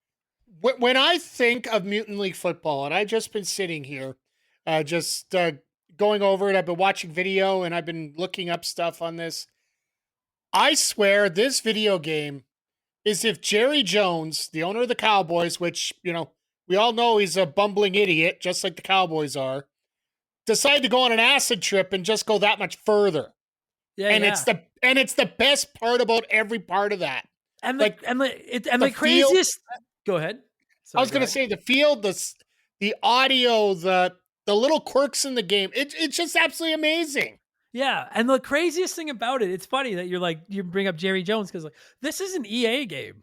When I think of Mutant League Football, and I've just been sitting here, going over it, I've been watching video, and I've been looking up stuff on this. I swear this video game is if Jerry Jones, the owner of the Cowboys, which, we all know he's a bumbling idiot, just like the Cowboys are, decide to go on an acid trip and just go that much further. It's the best part about every part of that. And the craziest. Go ahead. Sorry, I was going to say the field, the audio, the little quirks in the game. It's just absolutely amazing. Yeah, and the craziest thing about it, it's funny that you bring up Jerry Jones because this is an EA game.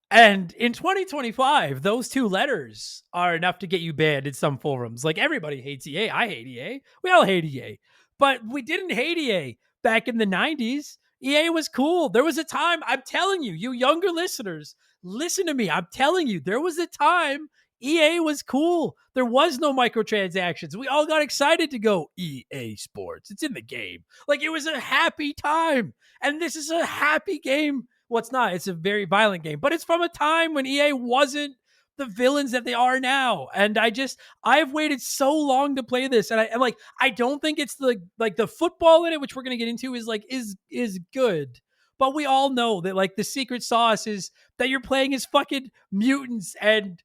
And in 2025, those two letters are enough to get you banned in some forums. Like, everybody hates EA. I hate EA. We all hate EA. But we didn't hate EA back in the 90s. EA was cool. There was a time, I'm telling you, you younger listeners, listen to me. I'm telling you, there was a time EA was cool. There was no microtransactions. We all got excited to go EA Sports. It's in the game. Like, it was a happy time. And this is a happy game. Well, it's not. It's a very violent game, but it's from a time when EA wasn't the villains that they are now. And I've waited so long to play this. And I don't think it's the football in it, which we're going to get into is good. But we all know that the secret sauce is that you're playing as fucking mutants and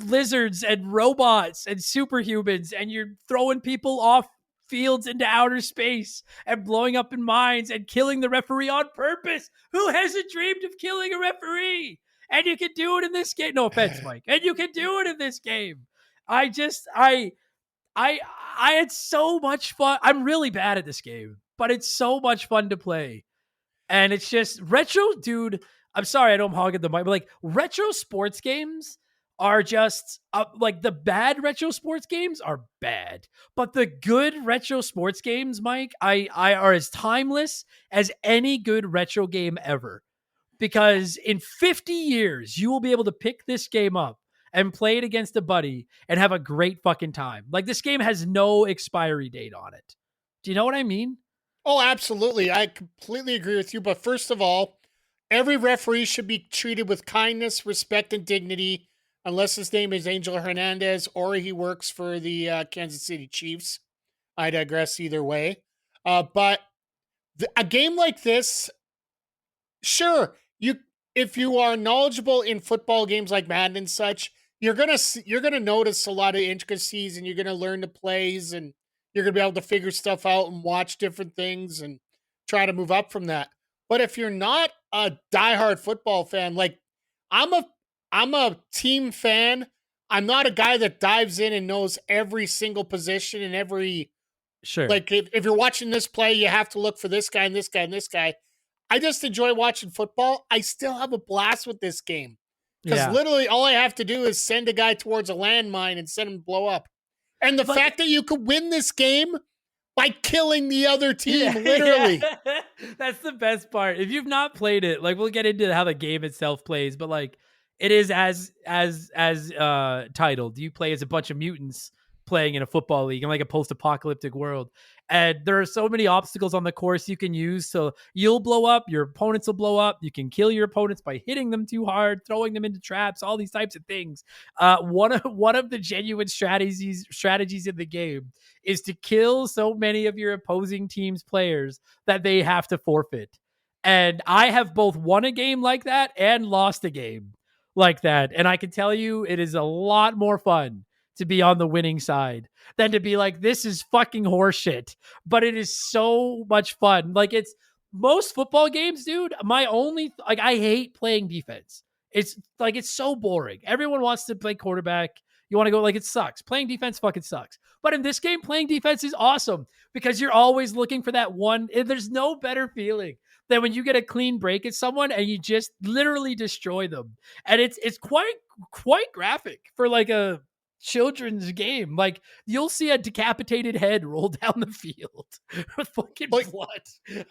lizards and robots and superhumans, and you're throwing people off fields into outer space and blowing up in mines and killing the referee on purpose. Who hasn't dreamed of killing a referee? And you can do it in this game. No offense, Mike. And you can do it in this game. I had so much fun. I'm really bad at this game, but it's so much fun to play. And it's just retro, dude. I'm sorry, I don't hog at the mic, but like retro sports games are just like the bad retro sports games are bad, but the good retro sports games, Mike, I are as timeless as any good retro game ever. Because in 50 years, you will be able to pick this game up and play it against a buddy and have a great fucking time. Like this game has no expiry date on it. Do you know what I mean? Oh, absolutely. I completely agree with you. But first of all, every referee should be treated with kindness, respect, and dignity, unless his name is Angel Hernandez or he works for the Kansas City Chiefs. I digress either way. But a game like this, sure, you if you are knowledgeable in football games like Madden and such, you're gonna notice a lot of intricacies, and you're gonna learn the plays, and you're gonna be able to figure stuff out and watch different things and try to move up from that. But if you're not a diehard football fan, like I'm a I'm a team fan. I'm not a guy that dives in and knows every single position and every Sure. like if you're watching this play, you have to look for this guy and this guy and this guy. I just enjoy watching football. I still have a blast with this game because Yeah. literally all I have to do is send a guy towards a landmine and send him to blow up. And the Like- fact that you could win this game by killing the other team, Yeah, literally. yeah. That's the best part. If you've not played it, like we'll get into how the game itself plays, but like it is as titled. You play as a bunch of mutants playing in a football league in like a post-apocalyptic world. And there are so many obstacles on the course you can use. So you'll blow up, your opponents will blow up. You can kill your opponents by hitting them too hard, throwing them into traps, all these types of things. One of the genuine strategies in the game is to kill so many of your opposing team's players that they have to forfeit. And I have both won a game like that and lost a game like that. And I can tell you it is a lot more fun to be on the winning side than to be like, this is fucking horseshit. But it is so much fun. Like it's most football games, dude. My only like I hate playing defense. It's like it's so boring. Everyone wants to play quarterback. You want to go like it sucks. Playing defense fucking sucks. But in this game, playing defense is awesome because you're always looking for that one. There's no better feeling than when you get a clean break at someone and you just literally destroy them. And it's quite graphic for like a children's game. Like you'll see a decapitated head roll down the field with fucking blood.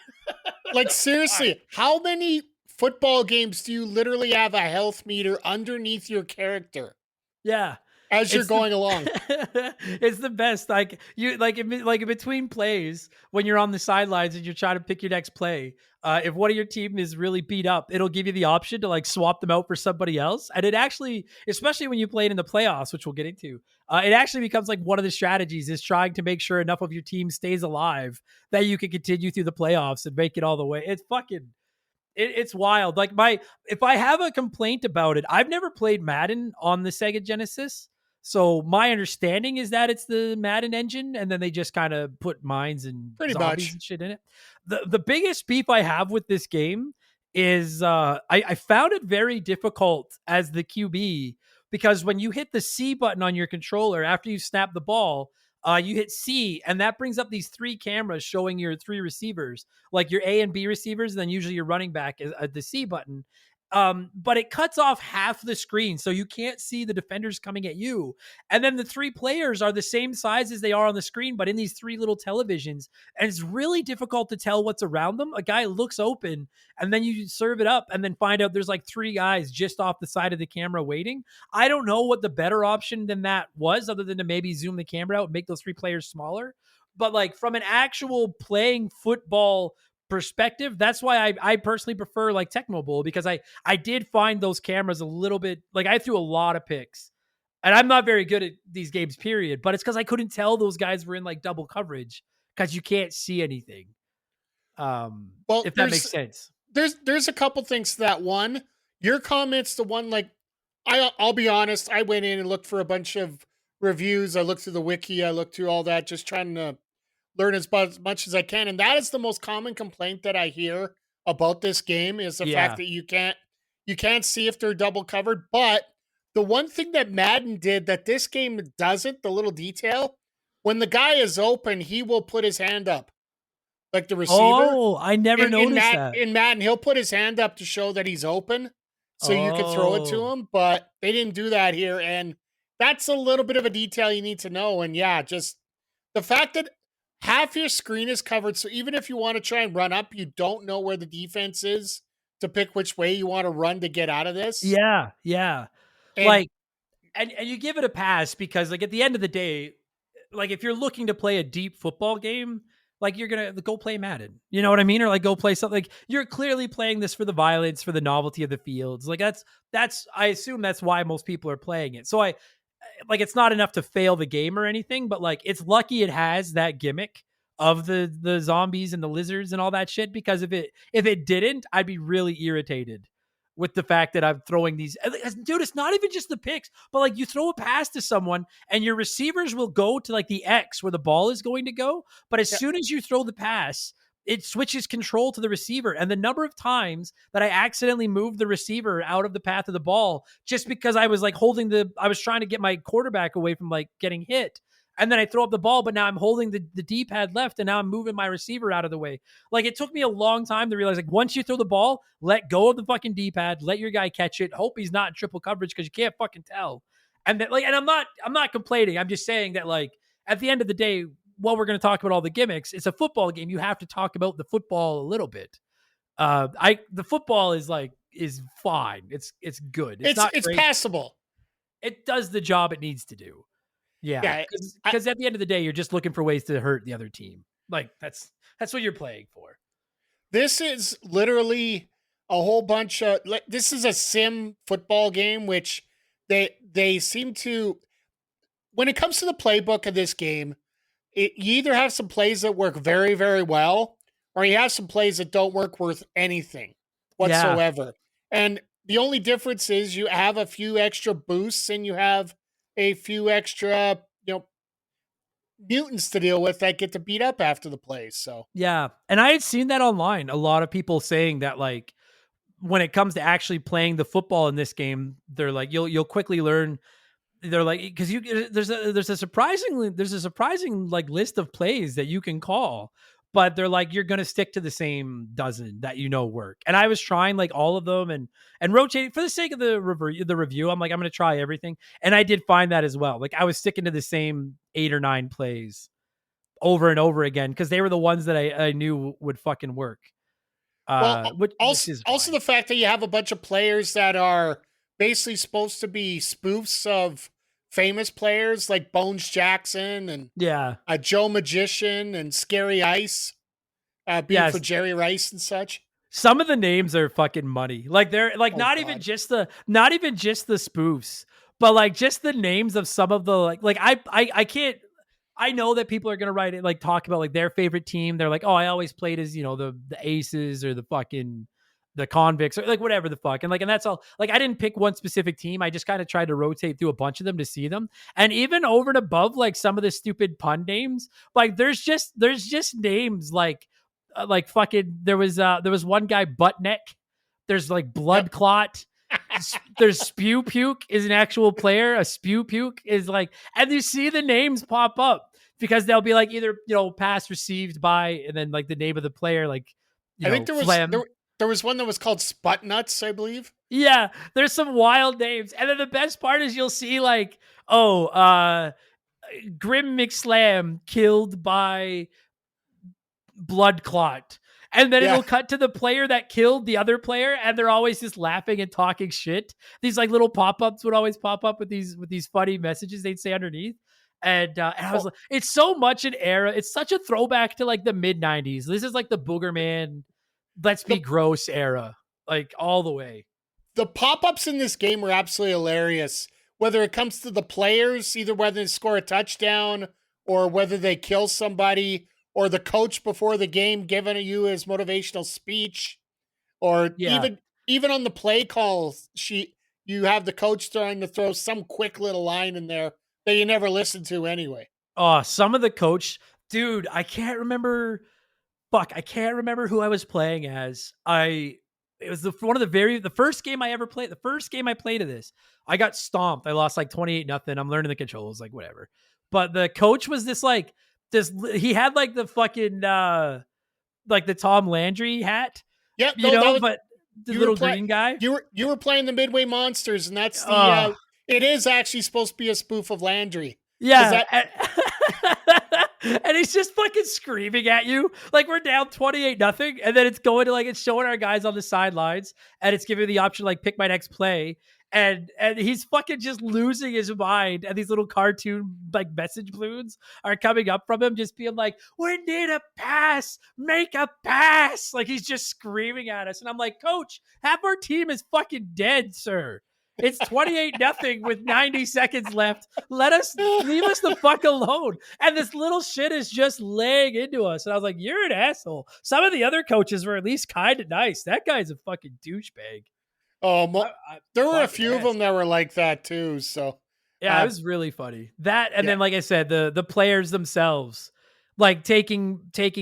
Like seriously, how many football games do you literally have a health meter underneath your character Yeah. as you're going along? It's the best. Like you, like in between plays when you're on the sidelines and you're trying to pick your next play. If one of your team is really beat up, it'll give you the option to like swap them out for somebody else. And it actually, especially when you play it in the playoffs, which we'll get into, it actually becomes like one of the strategies is trying to make sure enough of your team stays alive that you can continue through the playoffs and make it all the way. It's fucking. It's wild. Like if I have a complaint about it, I've never played Madden on the Sega Genesis. So my understanding is that it's the Madden engine, and then they just kind of put mines and Pretty zombies much. and shit in it. The biggest beef I have with this game is I found it very difficult as the QB because when you hit the C button on your controller after you snap the ball, you hit C, and that brings up these three cameras showing your three receivers, like your A and B receivers, and then usually your running back is the C button. But it cuts off half the screen, so you can't see the defenders coming at you. And then the three players are the same size as they are on the screen, but in these three little televisions. And it's really difficult to tell what's around them. A guy looks open, and then you serve it up, and then find out there's like three guys just off the side of the camera waiting. I don't know what the better option than that was, other than to maybe zoom the camera out and make those three players smaller. But like from an actual playing football perspective, that's why I personally prefer like Tecmo Bowl, because I did find those cameras a little bit like I threw a lot of picks, and I'm not very good at these games, period. But it's because I couldn't tell those guys were in like double coverage because you can't see anything. Well, If that makes sense. There's a couple things to that. One, your comments, the one like I'll be honest, I went in and looked for a bunch of reviews. I looked through the wiki, I looked through all that, just trying to learn as much as I can. And that is the most common complaint that I hear about this game is the fact that you can't see if they're double covered. But the one thing that Madden did that this game doesn't, the little detail, when the guy is open, he will put his hand up. like the receiver. Oh, I never noticed that. In Madden, he'll put his hand up to show that he's open, so you can throw it to Oh, him. But they didn't do that here, and that's a little bit of a detail you need to know. And yeah, just the fact that half your screen is covered, so even if you want to try and run up, you don't know where the defense is to pick which way you want to run to get out of this. yeah, yeah. And Like, and you give it a pass because, like, at the end of the day, like, if you're looking to play a deep football game, like, you're gonna go play Madden. You know what I mean? Or like go play something. Like, you're clearly playing this for the violence, for the novelty of the fields. Like, that's I assume that's why most people are playing it. So I like, it's not enough to fail the game or anything, but like, it's lucky it has that gimmick of the zombies and the lizards and all that shit, because if it didn't, I'd be really irritated with the fact that I'm throwing these. Dude, it's not even just the picks, but like, you throw a pass to someone and your receivers will go to like the X where the ball is going to go, but as yeah, soon as you throw the pass, it switches control to the receiver. And the number of times that I accidentally moved the receiver out of the path of the ball just because I was like I was trying to get my quarterback away from like getting hit. And then I throw up the ball, but now I'm holding the D-pad left, and now I'm moving my receiver out of the way. Like, it took me a long time to realize, like, once you throw the ball, let go of the fucking D-pad, let your guy catch it, hope he's not in triple coverage because you can't fucking tell. And that, like, and I'm not complaining. I'm just saying that, like, at the end of the day, while we're going to talk about all the gimmicks, it's a football game. You have to talk about the football a little bit. The football is fine. It's good. It's not it's great. passable. It does the job it needs to do. Yeah, Yeah, because at the end of the day, you're just looking for ways to hurt the other team. Like, that's what you're playing for. this is literally a whole bunch of this is a sim football game, which they seem to, when it comes to the playbook of this game, you either have some plays that work very, very well, or you have some plays that don't work worth anything Yeah, whatsoever. And the only difference is you have a few extra boosts and you have a few extra, mutants to deal with that get to beat up after the plays. So yeah. And I had seen that online. A lot of people saying that, like, when it comes to actually playing the football in this game, they're like, you'll quickly learn. They're like, because there's a surprising like list of plays that you can call, but they're like, you're gonna stick to the same dozen that work. And I was trying like all of them and rotating for the sake of the review. I'm like, I'm gonna try everything, and I did find that as well. Like, I was sticking to the same 8 or 9 plays over and over again because they were the ones that I knew would fucking work. Which is Also fine. the fact that you have a bunch of players that are basically supposed to be spoofs of famous players like Bones Jackson and Yeah. Joe Magician and Scary Ice, being for Yes. Jerry Rice and such. Some of the names are fucking money. Like, they're like, Oh not even God. just the spoofs, but like just the names of some of the like I can't. I know that people are gonna write it, like, talk about like their favorite team. They're like, oh, I always played as the Aces or the fucking the Convicts or like whatever the fuck. And like, and that's all. Like, I didn't pick one specific team. I just kind of tried to rotate through a bunch of them to see them. And even over and above like some of the stupid pun names, like there's just names like fucking there was one guy butt neck. There's like blood Yep. clot. There's spew puke is an actual player. A spew puke is like, and you see the names pop up because they'll be like either pass received by, and then like the name of the player, like I think phlegm. there was one that was called Sput Nuts, I believe. Yeah, there's some wild names, and then the best part is you'll see like, Grim McSlam killed by blood clot. And then Yeah. it'll cut to the player that killed the other player, and they're always just laughing and talking shit. These like little pop-ups would always pop up with these funny messages they'd say underneath. And I was like, it's so much an era. It's such a throwback to like the mid 90s. This is like the Boogerman, let's be The gross era, like all the way. the pop-ups in this game are absolutely hilarious. Whether it comes to the players, either whether they score a touchdown or whether they kill somebody, or the coach before the game giving you his motivational speech, or Yeah. even on the play calls sheet, you have the coach trying to throw some quick little line in there that you never listen to anyway. Oh, some of the coach, dude, I can't remember. Fuck, I can't remember who I was playing as. It was the first game I ever played. The first game I played of this, I got stomped. I lost like 28-0. I'm learning the controls, like whatever. But the coach was this like this. He had like the fucking like the Tom Landry hat, Yeah, you no, that know, was but the you were little playing. green guy. You were playing the Midway Monsters, and that's the. Oh, It is actually supposed to be a spoof of Landry, because yeah. that. And he's just fucking screaming at you. Like we're down 28-0. And then it's going to like, it's showing our guys on the sidelines and it's giving the option like pick my next play. And he's fucking just losing his mind. And these little cartoon like message balloons are coming up from him, just being like, we need a pass, make a pass. Like he's just screaming at us. And I'm like, coach, half our team is fucking dead, sir. It's 28-0 with 90 seconds left. Leave us the fuck alone. And this little shit is just laying into us. And I was like, you're an asshole. Some of the other coaches were at least kind of nice. That guy's a fucking douchebag. There were a Fucking few of them that were like that too. So Yeah, it was really funny. That and Yeah. then, like I said, the players themselves, like taking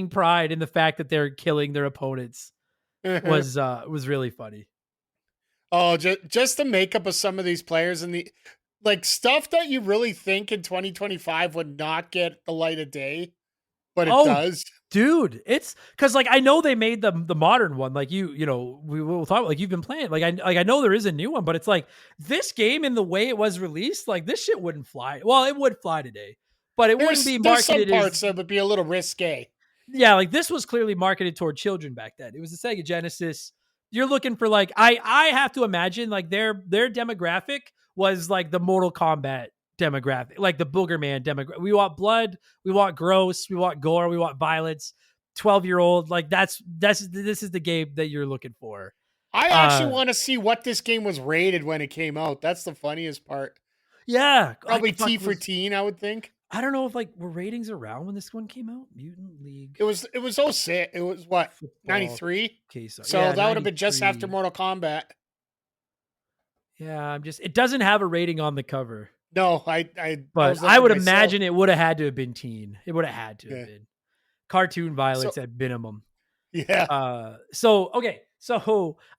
pride in the fact that they're killing their opponents was really funny. Just the makeup of some of these players and the like stuff that you really think in 2025 would not get the light of day, but it does. Dude, it's because like I know they made the modern one. Like you know, we will talk like you've been playing. Like I know there is a new one, but it's like this game in the way it was released, like this shit wouldn't fly. Well, it would fly today, but it wouldn't be There's some marketed parts as that would be a little risque. yeah, like this was clearly marketed toward children back then. It was the Sega Genesis. You're looking for like I have to imagine like their demographic was like the Mortal Kombat demographic, like the Booger Man demographic. We want blood, we want gross, we want gore, we want violence. 12-year-old, like this is the game that you're looking for. I actually want to see what this game was rated when it came out. That's the funniest part. Yeah, Probably T for teen, I would think. I don't know if like were ratings around when this one came out. Mutant League. It was 06. It was what, 93? Okay, So yeah, that would have been just 93. after Mortal Kombat. Yeah, it doesn't have a rating on the cover. No, but I would imagine it would have had to have been teen. It would have had to have been cartoon violence at minimum. Yeah. So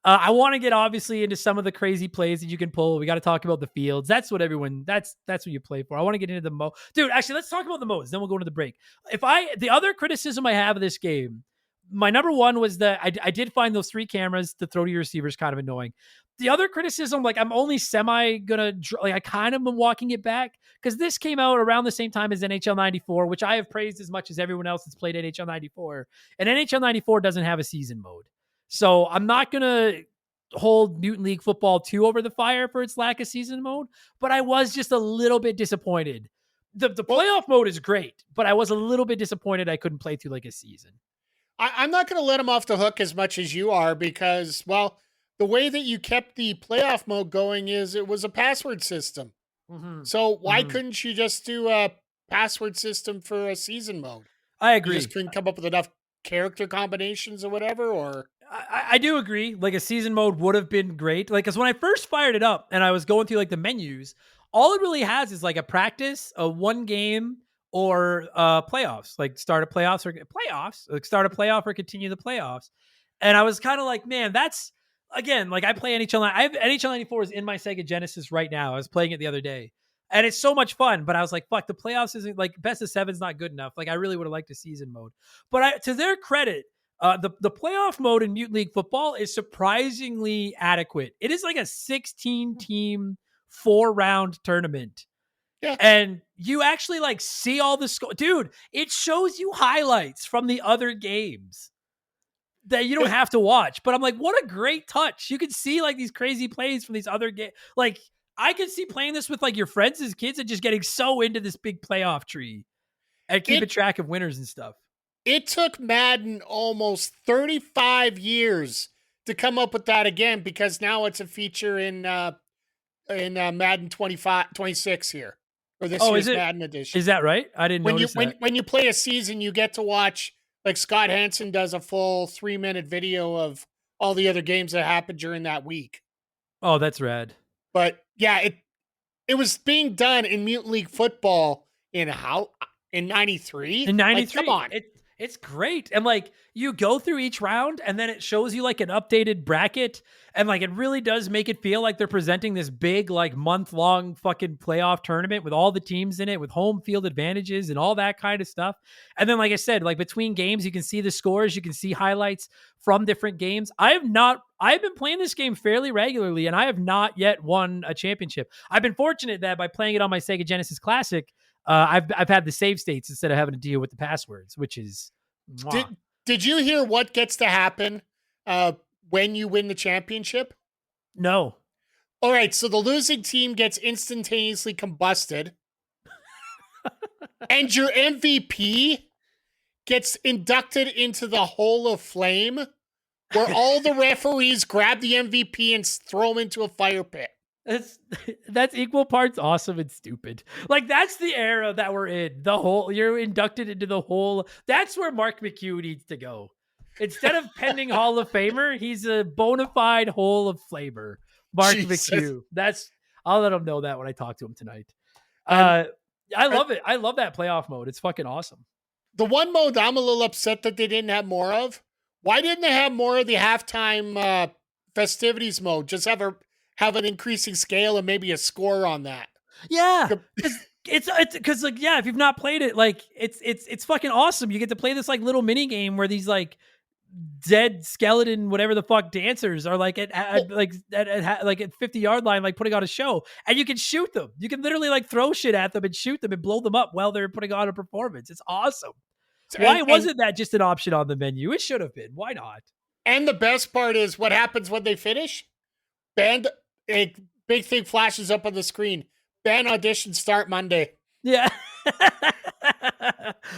I want to get obviously into some of the crazy plays that you can pull. We got to talk about the fields. That's what that's what you play for. I want to get into the mode. Dude, actually, let's talk about the modes. Then we'll go into the break. The other criticism I have of this game, my number one was that I did find those 3 cameras to throw to your receivers kind of annoying. The other criticism, like I'm only I kind of been walking it back because this came out around the same time as NHL 94, which I have praised as much as everyone else that's played NHL 94. And NHL 94 doesn't have a season mode. So I'm not going to hold Mutant League Football 2 over the fire for its lack of season mode, but I was just a little bit disappointed. The playoff mode is great, but I was a little bit disappointed I couldn't play through like a season. I'm not going to let them off the hook as much as you are because, well, the way that you kept the playoff mode going is it was a password system. Mm-hmm. So why couldn't you just do a password system for a season mode? I agree. You just couldn't come up with enough character combinations or whatever, or... I do agree. Like a season mode would have been great. Like, cause when I first fired it up and I was going through like the menus, all it really has is like a practice, a 1 game, or playoffs. Like start a playoffs or playoffs. Like start a playoff or continue the playoffs. And I was kind of like, man, that's again, like I play NHL. I have NHL 94 is in my Sega Genesis right now. I was playing it the other day. And it's so much fun, but I was like, fuck, the playoffs isn't like best of 7's not good enough. Like I really would have liked a season mode. But to their credit, the playoff mode in Mutant League Football is surprisingly adequate. It is like a 16-team 4-round tournament. Yeah. And you actually like see all the score. Dude, it shows you highlights from the other games that you don't have to watch. But I'm like, what a great touch. You can see like these crazy plays from these other games. Like I can see playing this with like your friends as kids and just getting so into this big playoff tree and keeping track of winners and stuff. It took Madden almost 35 years to come up with that again because now it's a feature in Madden 26 here. Or this year's Madden edition. Is that right? I didn't notice that. When you play a season, you get to watch, like Scott Hansen does a full 3-minute video of all the other games that happened during that week. Oh, that's rad. But yeah, it was being done in Mutant League Football in 93? In 93. Like, come on. It's great. And like you go through each round and then it shows you like an updated bracket. And like it really does make it feel like they're presenting this big, like month-long fucking playoff tournament with all the teams in it, with home field advantages and all that kind of stuff. And then, like I said, like between games, you can see the scores, you can see highlights from different games. I've been playing this game fairly regularly and I have not yet won a championship. I've been fortunate that by playing it on my Sega Genesis Classic, I've had the save states instead of having to deal with the passwords, which is mwah. Did you hear what gets to happen when you win the championship? No. All right, so the losing team gets instantaneously combusted, and your MVP gets inducted into the Hall of Flame, where all the referees grab the MVP and throw him into a fire pit. That's equal parts awesome and stupid. Like that's the era that we're in. You're inducted into the whole. That's where Mark McHugh needs to go. Instead of pending Hall of Famer, he's a bona fide Hall of Flamer. Mark McHugh. I'll let him know that when I talk to him tonight. I love it. I love that playoff mode. It's fucking awesome. The one mode I'm a little upset that they didn't have more of. Why didn't they have more of the halftime festivities mode? Just have an increasing scale and maybe a score on that. Yeah. It's because like, yeah, if you've not played it, like it's fucking awesome. You get to play this like little mini game where these like dead skeleton, whatever the fuck dancers are like at 50-yard line, like putting on a show, and you can shoot them. You can literally like throw shit at them and shoot them and blow them up while they're putting on a performance. It's awesome. Why wasn't that just an option on the menu? It should have been. Why not? And the best part is what happens when they finish. A big thing flashes up on the screen. Band auditions start Monday. Yeah.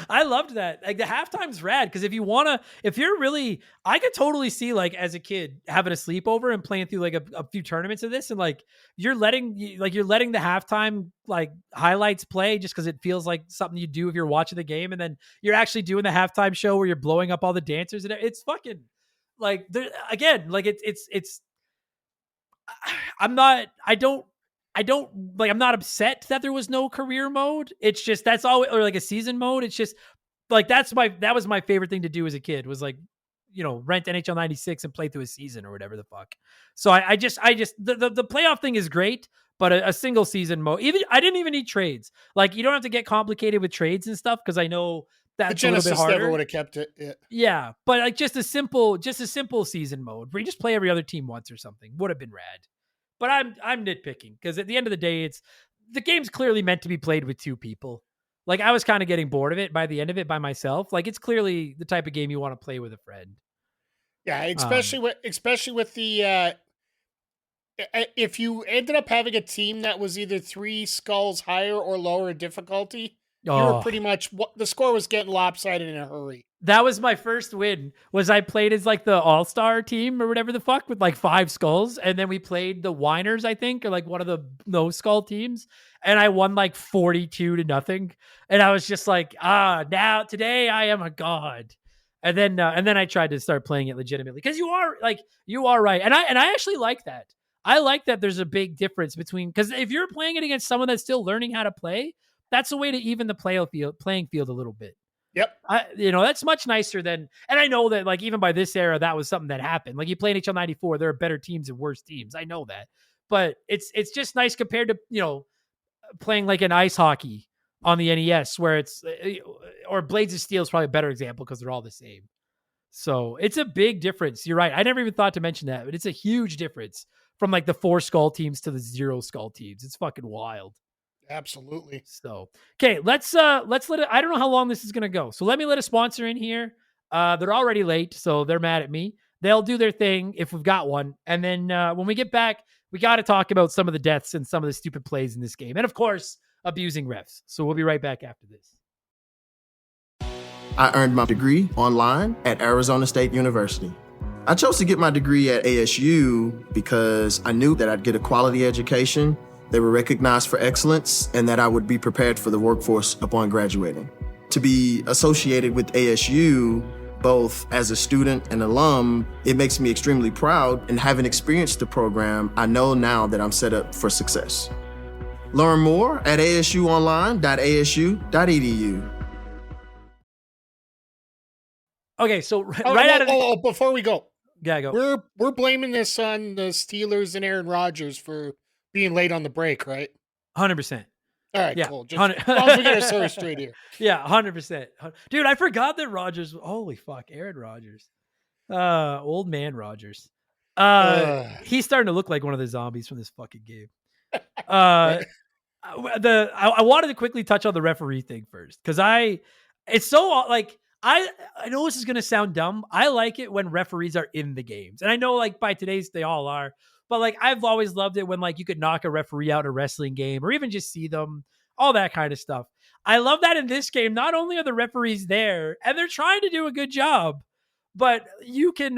I loved that. Like the halftime's rad because if you're really, I could totally see like as a kid having a sleepover and playing through like a few tournaments of this, and like you're letting the halftime like highlights play just because it feels like something you do if you're watching the game, and then you're actually doing the halftime show where you're blowing up all the dancers, and it's fucking like again, like it's. I'm not upset that there was no career mode. It's just, that's all, or like a season mode. It's just like, that was my favorite thing to do as a kid was like, rent NHL 96 and play through a season or whatever the fuck. So I just, the playoff thing is great, but a single season mode, I didn't even need trades. Like you don't have to get complicated with trades and stuff. Cause I know that's a little bit harder. Never would have kept it. Yeah. But like just a simple season mode where you just play every other team once or something would have been rad. But I'm nitpicking because at the end of the day, the game's clearly meant to be played with two people. Like I was kind of getting bored of it by the end of it by myself. Like it's clearly the type of game you want to play with a friend. Yeah, especially with the if you ended up having a team that was either 3 skulls higher or lower difficulty, you were pretty much the score was getting lopsided in a hurry. That was my first win. Was I played as like the all-star team or whatever the fuck with like 5 skulls, and then we played the Whiners, I think, or like one of the no skull teams, and I won like 42-0, and I was just like, now today I am a god. And then I tried to start playing it legitimately because you are right, and I actually like that. I like that there's a big difference between, because if you're playing it against someone that's still learning how to play, that's a way to even the playing field a little bit. Yep. That's much nicer than, and I know that like even by this era, that was something that happened. Like you play NHL 94, there are better teams and worse teams. I know that, but it's just nice compared to, playing like an ice hockey on the NES where it's, or Blades of Steel is probably a better example because they're all the same. So it's a big difference. You're right. I never even thought to mention that, but it's a huge difference from like the 4 skull teams to the 0 skull teams. It's fucking wild. Absolutely. So, okay, let's let it, I don't know how long this is going to go. So let me let a sponsor in here. They're already late, so they're mad at me. They'll do their thing if we've got one. And then when we get back, we got to talk about some of the deaths and some of the stupid plays in this game. And of course, abusing refs. So we'll be right back after this. I earned my degree online at Arizona State University. I chose to get my degree at ASU because I knew that I'd get a quality education, they were recognized for excellence, and that I would be prepared for the workforce upon graduating. To be associated with ASU, both as a student and alum, it makes me extremely proud, and having experienced the program, I know now that I'm set up for success. Learn more at asuonline.asu.edu. Okay, so Oh, right out of before we go, go. we're blaming this on the Steelers and Aaron Rodgers for being late on the break, right? 100%. All right, Yeah, cool. Just 100. as long as we get our story straight here. Yeah, 100%. Dude, I forgot that Rodgers. Holy fuck, Aaron Rodgers. Old man Rodgers. Ugh. He's starting to look like one of the zombies from this fucking game. Right. I wanted to quickly touch on the referee thing first because it's so like I know this is gonna sound dumb. I like it when referees are in the games, and I know like by today's they all are, but like I've always loved it when like you could knock a referee out in a wrestling game or even just see them, all that kind of stuff. I love that in this game. Not only are the referees there and they're trying to do a good job, but you can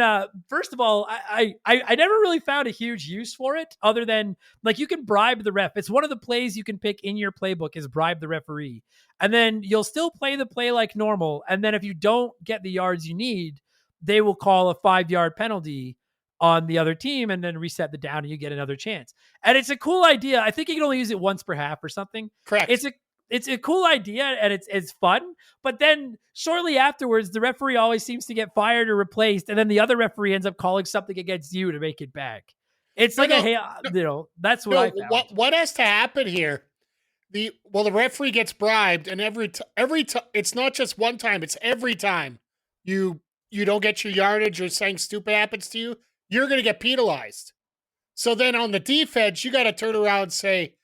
first of all, I never really found a huge use for it other than like you can bribe the ref. It's one of the plays you can pick in your playbook is bribe the referee. And then you'll still play the play like normal. And then if you don't get the yards you need, they will call a 5-yard penalty on the other team and then reset the down and you get another chance. And it's a cool idea. I think you can only use it once per half or something. Correct. It's a cool idea and it's fun. But then shortly afterwards, the referee always seems to get fired or replaced, and then the other referee ends up calling something against you to make it back. It's that's what I found. What has to happen here? The referee gets bribed, and every time it's not just one time; it's every time you don't get your yardage or something stupid happens to you, you're going to get penalized. So then on the defense, you got to turn around and say,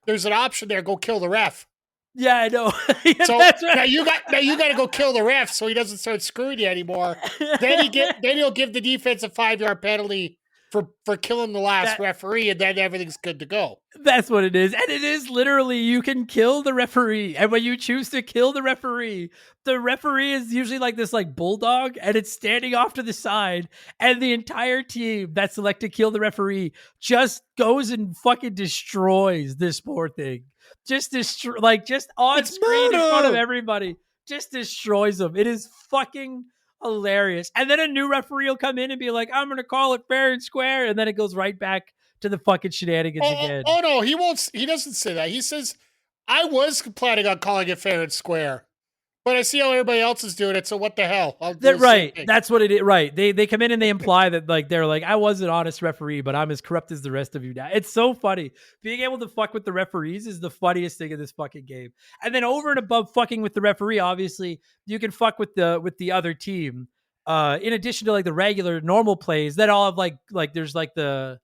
"There's an option there. Go kill the ref." Yeah, I know. Yeah, so that's right. now you got to go kill the ref so he doesn't start screwing you anymore. Then he'll give the defense a 5-yard penalty for killing the last referee, and then everything's good to go. That's what it is. And it is literally you can kill the referee. And when you choose to kill the referee is usually like this like bulldog, and it's standing off to the side, and the entire team that select to kill the referee just goes and fucking destroys this poor thing. Just on screen in front of everybody. Just destroys them. It is fucking hilarious. And then a new referee will come in and be like, I'm going to call it fair and square. And then it goes right back to the fucking shenanigans again. Oh, no, he won't. He doesn't say that. He says, I was planning on calling it fair and square, but I see how everybody else is doing it. So what the hell? Right. That's what it is. Right. They come in and they imply that like, they're like, I was an honest referee, but I'm as corrupt as the rest of you now. It's so funny. Being able to fuck with the referees is the funniest thing in this fucking game. And then over and above fucking with the referee, obviously you can fuck with the other team. In addition to like the regular normal plays that all have like there's like the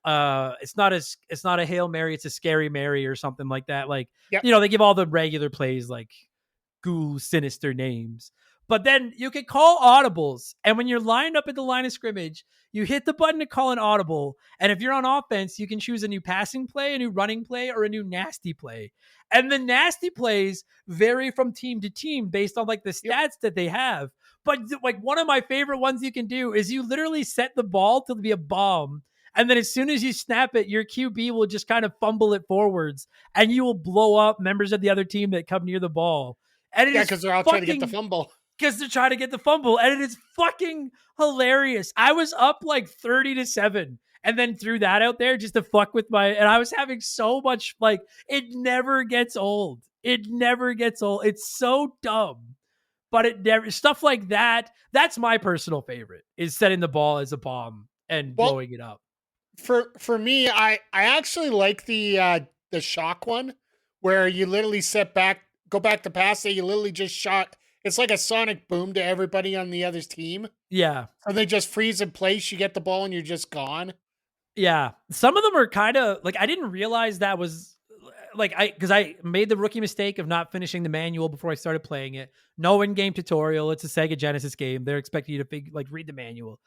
it's not a Hail Mary, it's a Scary Mary or something like that. Like, yep. They give all the regular plays like ghoul sinister names. But then you can call audibles, and when you're lined up at the line of scrimmage, you hit the button to call an audible. And if you're on offense, you can choose a new passing play, a new running play, or a new nasty play. And the nasty plays vary from team to team based on like the stats that they have. But like one of my favorite ones you can do is you literally set the ball to be a bomb. And then as soon as you snap it, your QB will just kind of fumble it forwards, and you will blow up members of the other team that come near the ball. And because they're all trying to get the fumble. Because they're trying to get the fumble. And it is fucking hilarious. I was up like 30-7 and then threw that out there just to fuck with and I was having so much, like, it never gets old. It never gets old. It's so dumb. But it never, stuff like that, that's my personal favorite, is setting the ball as a bomb and blowing it up. For me, I actually like the shock one where you literally go back to pass it, you literally just shot. It's like a sonic boom to everybody on the other's team. Yeah. So they just freeze in place, you get the ball and you're just gone. Yeah. Some of them are kind of like, I didn't realize that was like, because I made the rookie mistake of not finishing the manual before I started playing it. No in-game tutorial. It's a Sega Genesis game. They're expecting you to read the manual.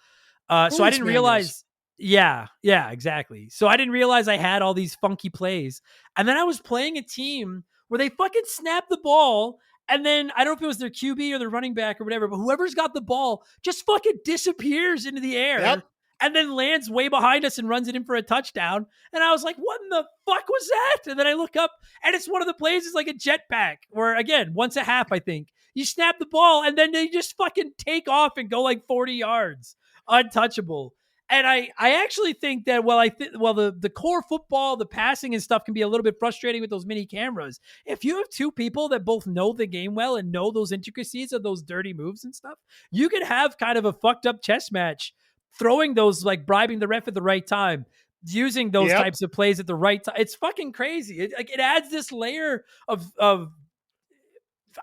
So I didn't realize. Yeah, exactly. So I didn't realize I had all these funky plays. And then I was playing a team where they fucking snapped the ball. And then I don't know if it was their QB or their running back or whatever, but whoever's got the ball just fucking disappears into the air and then lands way behind us and runs it in for a touchdown. And I was like, what in the fuck was that? And then I look up and it's one of the plays is like a jetpack where, again, once a half, I think, you snap the ball and then they just fucking take off and go like 40 yards. Untouchable. And I actually think that the core football, the passing and stuff can be a little bit frustrating with those mini cameras. If you have two people that both know the game well and know those intricacies of those dirty moves and stuff, you could have kind of a fucked up chess match, throwing those, like bribing the ref at the right time, using those types of plays at the right time. It's fucking crazy. It adds this layer of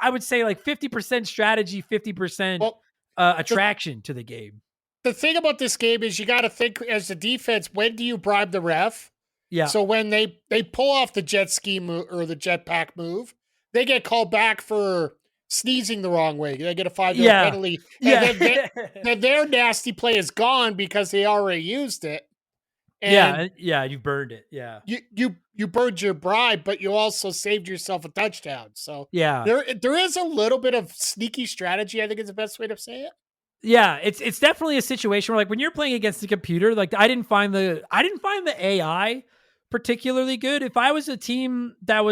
I would say like 50% strategy, 50% attraction to the game. The thing about this game is you got to think as the defense, when do you bribe the ref? Yeah. So when they pull off the jet ski move or the jetpack move, they get called back for sneezing the wrong way. They get a 5-yard penalty. And then their nasty play is gone because they already used it. And you burned it. Yeah. You burned your bribe, but you also saved yourself a touchdown. So yeah, there is a little bit of sneaky strategy, I think is the best way to say it. Yeah, it's definitely a situation where, like, when you're playing against the computer, like I didn't find the AI particularly good. If I was a team that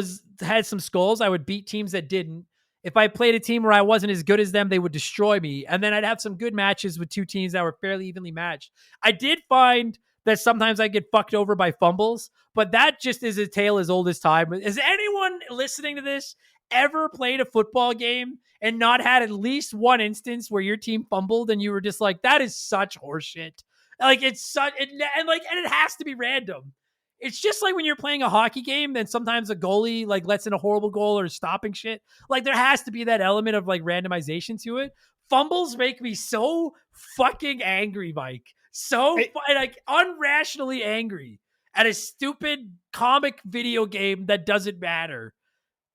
had some skulls, I would beat teams that didn't. If I played a team where I wasn't as good as them, they would destroy me. And then I'd have some good matches with two teams that were fairly evenly matched. I did find that sometimes I get fucked over by fumbles, but that just is a tale as old as time. Is anyone listening to this ever played a football game and not had at least one instance where your team fumbled and you were just like, that is such horseshit? Like, it's such, and it has to be random. It's just like when you're playing a hockey game, then sometimes a goalie like lets in a horrible goal or is stopping shit. Like, there has to be that element of like randomization to it. Fumbles make me so fucking angry, Mike. Like unrationally angry at a stupid comic video game that doesn't matter.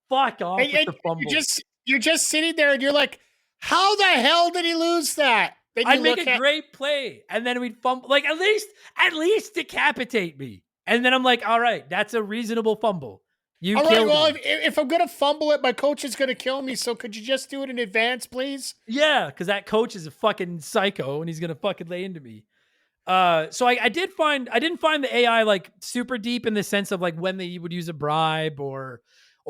Fuck off with the fumble. You're just sitting there and you're like, how the hell did he lose that? Then I'd make a great play and then we'd fumble. Like, at least decapitate me. And then I'm like, all right, that's a reasonable fumble. You killed me. If I'm going to fumble it, my coach is going to kill me. So could you just do it in advance, please? Yeah, because that coach is a fucking psycho and he's going to fucking lay into me. So I didn't find the AI like super deep in the sense of like when they would use a bribe or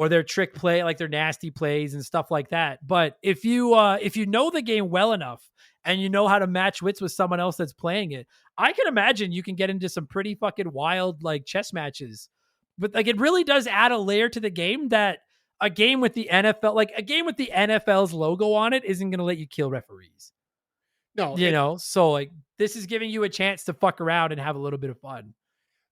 their trick play, like their nasty plays and stuff like that. But if you know the game well enough and you know how to match wits with someone else that's playing it, I can imagine you can get into some pretty fucking wild like chess matches. But like, it really does add a layer to the game that a game with the NFL's logo on it isn't going to let you kill referees. No, so like this is giving you a chance to fuck around and have a little bit of fun.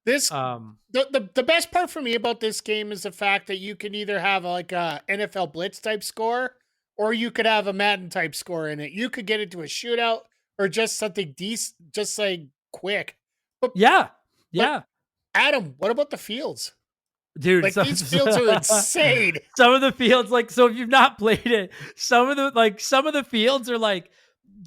The best part for me about this game is the fact that you can either have like a NFL Blitz type score, or you could have a Madden type score in it. You could get into a shootout or just something decent, just like quick. But Adam, what about the fields? Dude, like these fields are insane. Some of the fields, like, so if you've not played it, some of the fields are like,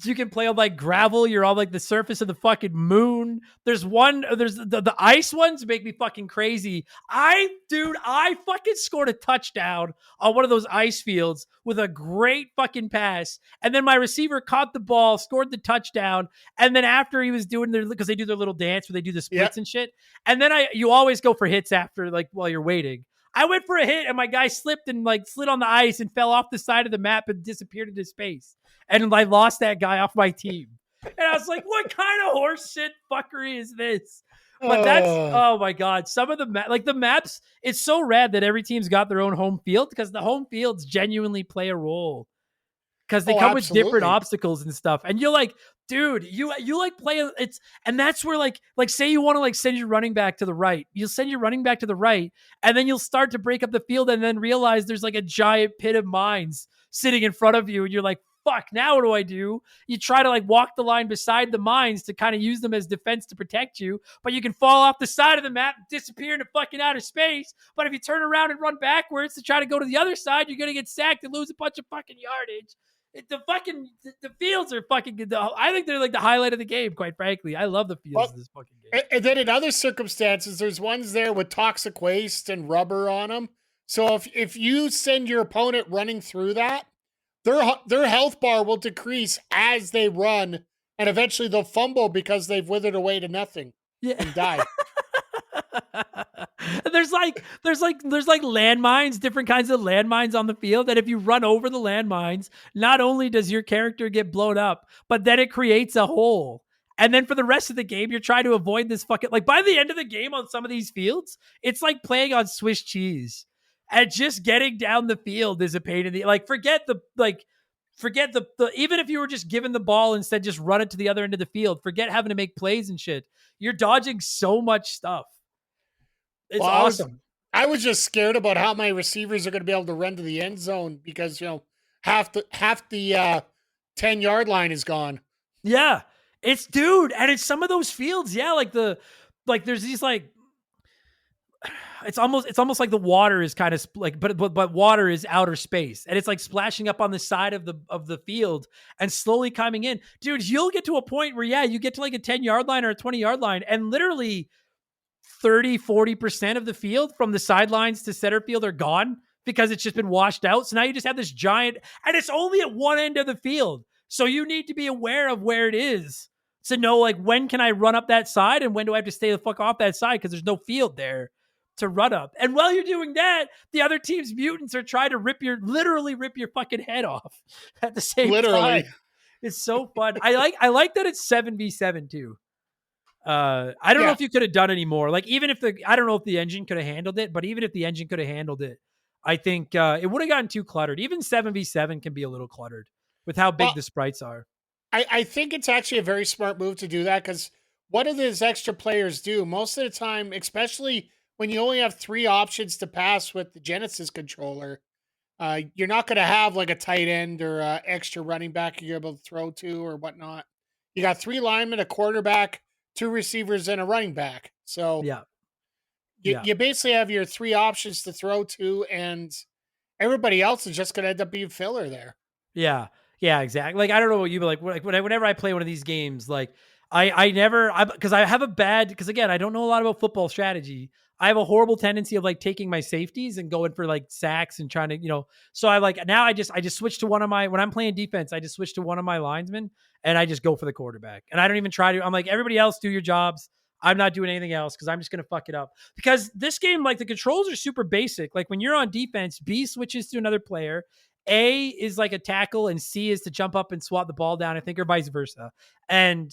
you can play on like gravel. You're on like the surface of the fucking moon. There's the ice ones make me fucking crazy. I fucking scored a touchdown on one of those ice fields with a great fucking pass. And then my receiver caught the ball, scored the touchdown. And then after he was doing because they do their little dance where they do the splits and shit. And then you always go for hits after, like, while you're waiting. I went for a hit and my guy slipped and like slid on the ice and fell off the side of the map and disappeared into space. And I lost that guy off my team. And I was like, what kind of horse shit fuckery is this? But that's, oh my God. Some of the maps, it's so rad that every team's got their own home field because the home fields genuinely play a role. Because they come with different obstacles and stuff. And you're like, dude, you like play and that's where like say you want to like send your running back to the right. You'll send your running back to the right, and then you'll start to break up the field and then realize there's like a giant pit of mines sitting in front of you, and you're like, fuck, now what do I do? You try to like walk the line beside the mines to kind of use them as defense to protect you, but you can fall off the side of the map, disappear into fucking outer space. But if you turn around and run backwards to try to go to the other side, you're going to get sacked and lose a bunch of fucking yardage. The fields are fucking good. I think they're like the highlight of the game, quite frankly. I love the fields of this fucking game. And then in other circumstances, there's ones there with toxic waste and rubber on them. So if you send your opponent running through that, their health bar will decrease as they run, and eventually they'll fumble because they've withered away to nothing and die. There's like landmines, different kinds of landmines on the field that if you run over the landmines, not only does your character get blown up, but then it creates a hole And then for the rest of the game, you're trying to avoid this fucking, like by the end of the game on some of these fields, it's like playing on Swiss cheese. And just getting down the field is a pain in the, like, forget the even if you were just given the ball instead, just run it to the other end of the field. Forget having to make plays and shit. You're dodging so much stuff. It's Well, awesome. I was just scared about how my receivers are going to be able to run to the end zone because, half the 10-yard line is gone. Yeah. And it's some of those fields. Yeah. There's these it's almost like the water is kind of but water is outer space, and it's like splashing up on the side of the field and slowly coming in. Dude, you'll get to a point where, you get to like a 10-yard line or a 20-yard line, and literally 30-40% of the field from the sidelines to center field are gone because it's just been washed out. So now you just have this giant, and it's only at one end of the field. So you need to be aware of where it is to know, like, when can I run up that side and when do I have to stay the fuck off that side because there's no field there to run up. And while you're doing that, the other team's mutants are trying to literally rip your fucking head off at the same time. It's so fun. I like that it's 7v7 too. I don't know if you could have done any more. Like, even if I don't know if the engine could have handled it, but even if the engine could have handled it, I think it would have gotten too cluttered. Even 7v7 can be a little cluttered with how big the sprites are. I think it's actually a very smart move to do that, because what do those extra players do? Most of the time, especially when you only have 3 options to pass with the Genesis controller, you're not going to have like a tight end or extra running back you're able to throw to or whatnot. You got 3 linemen, a quarterback, 2 receivers, and a running back. So you basically have your 3 options to throw to, and everybody else is just going to end up being filler there. Yeah. Yeah, exactly. Like, I don't know what you, but like whenever I play one of these games, like because I have because again, I don't know a lot about football strategy. I have a horrible tendency of like taking my safeties and going for like sacks and trying to, so now I just switch to when I'm playing defense, I just switch to one of my linemen and I just go for the quarterback. And I don't even try to, I'm like, everybody else do your jobs. I'm not doing anything else because I'm just going to fuck it up. Because this game, like, the controls are super basic. Like, when you're on defense, B switches to another player. A is like a tackle and C is to jump up and swat the ball down, I think, or vice versa. And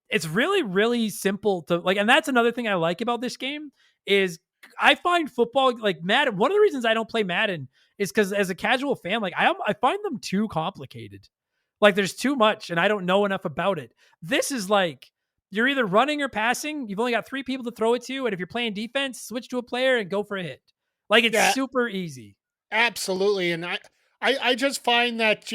it's really, really simple to like. And that's another thing I like about this game is I find football, like Madden. One of the reasons I don't play Madden is because as a casual fan, like I find them too complicated. Like, there's too much and I don't know enough about it. This is like, you're either running or passing. You've only got 3 people to throw it to. And if you're playing defense, switch to a player and go for a hit. Like, it's super easy. Absolutely. And I just find that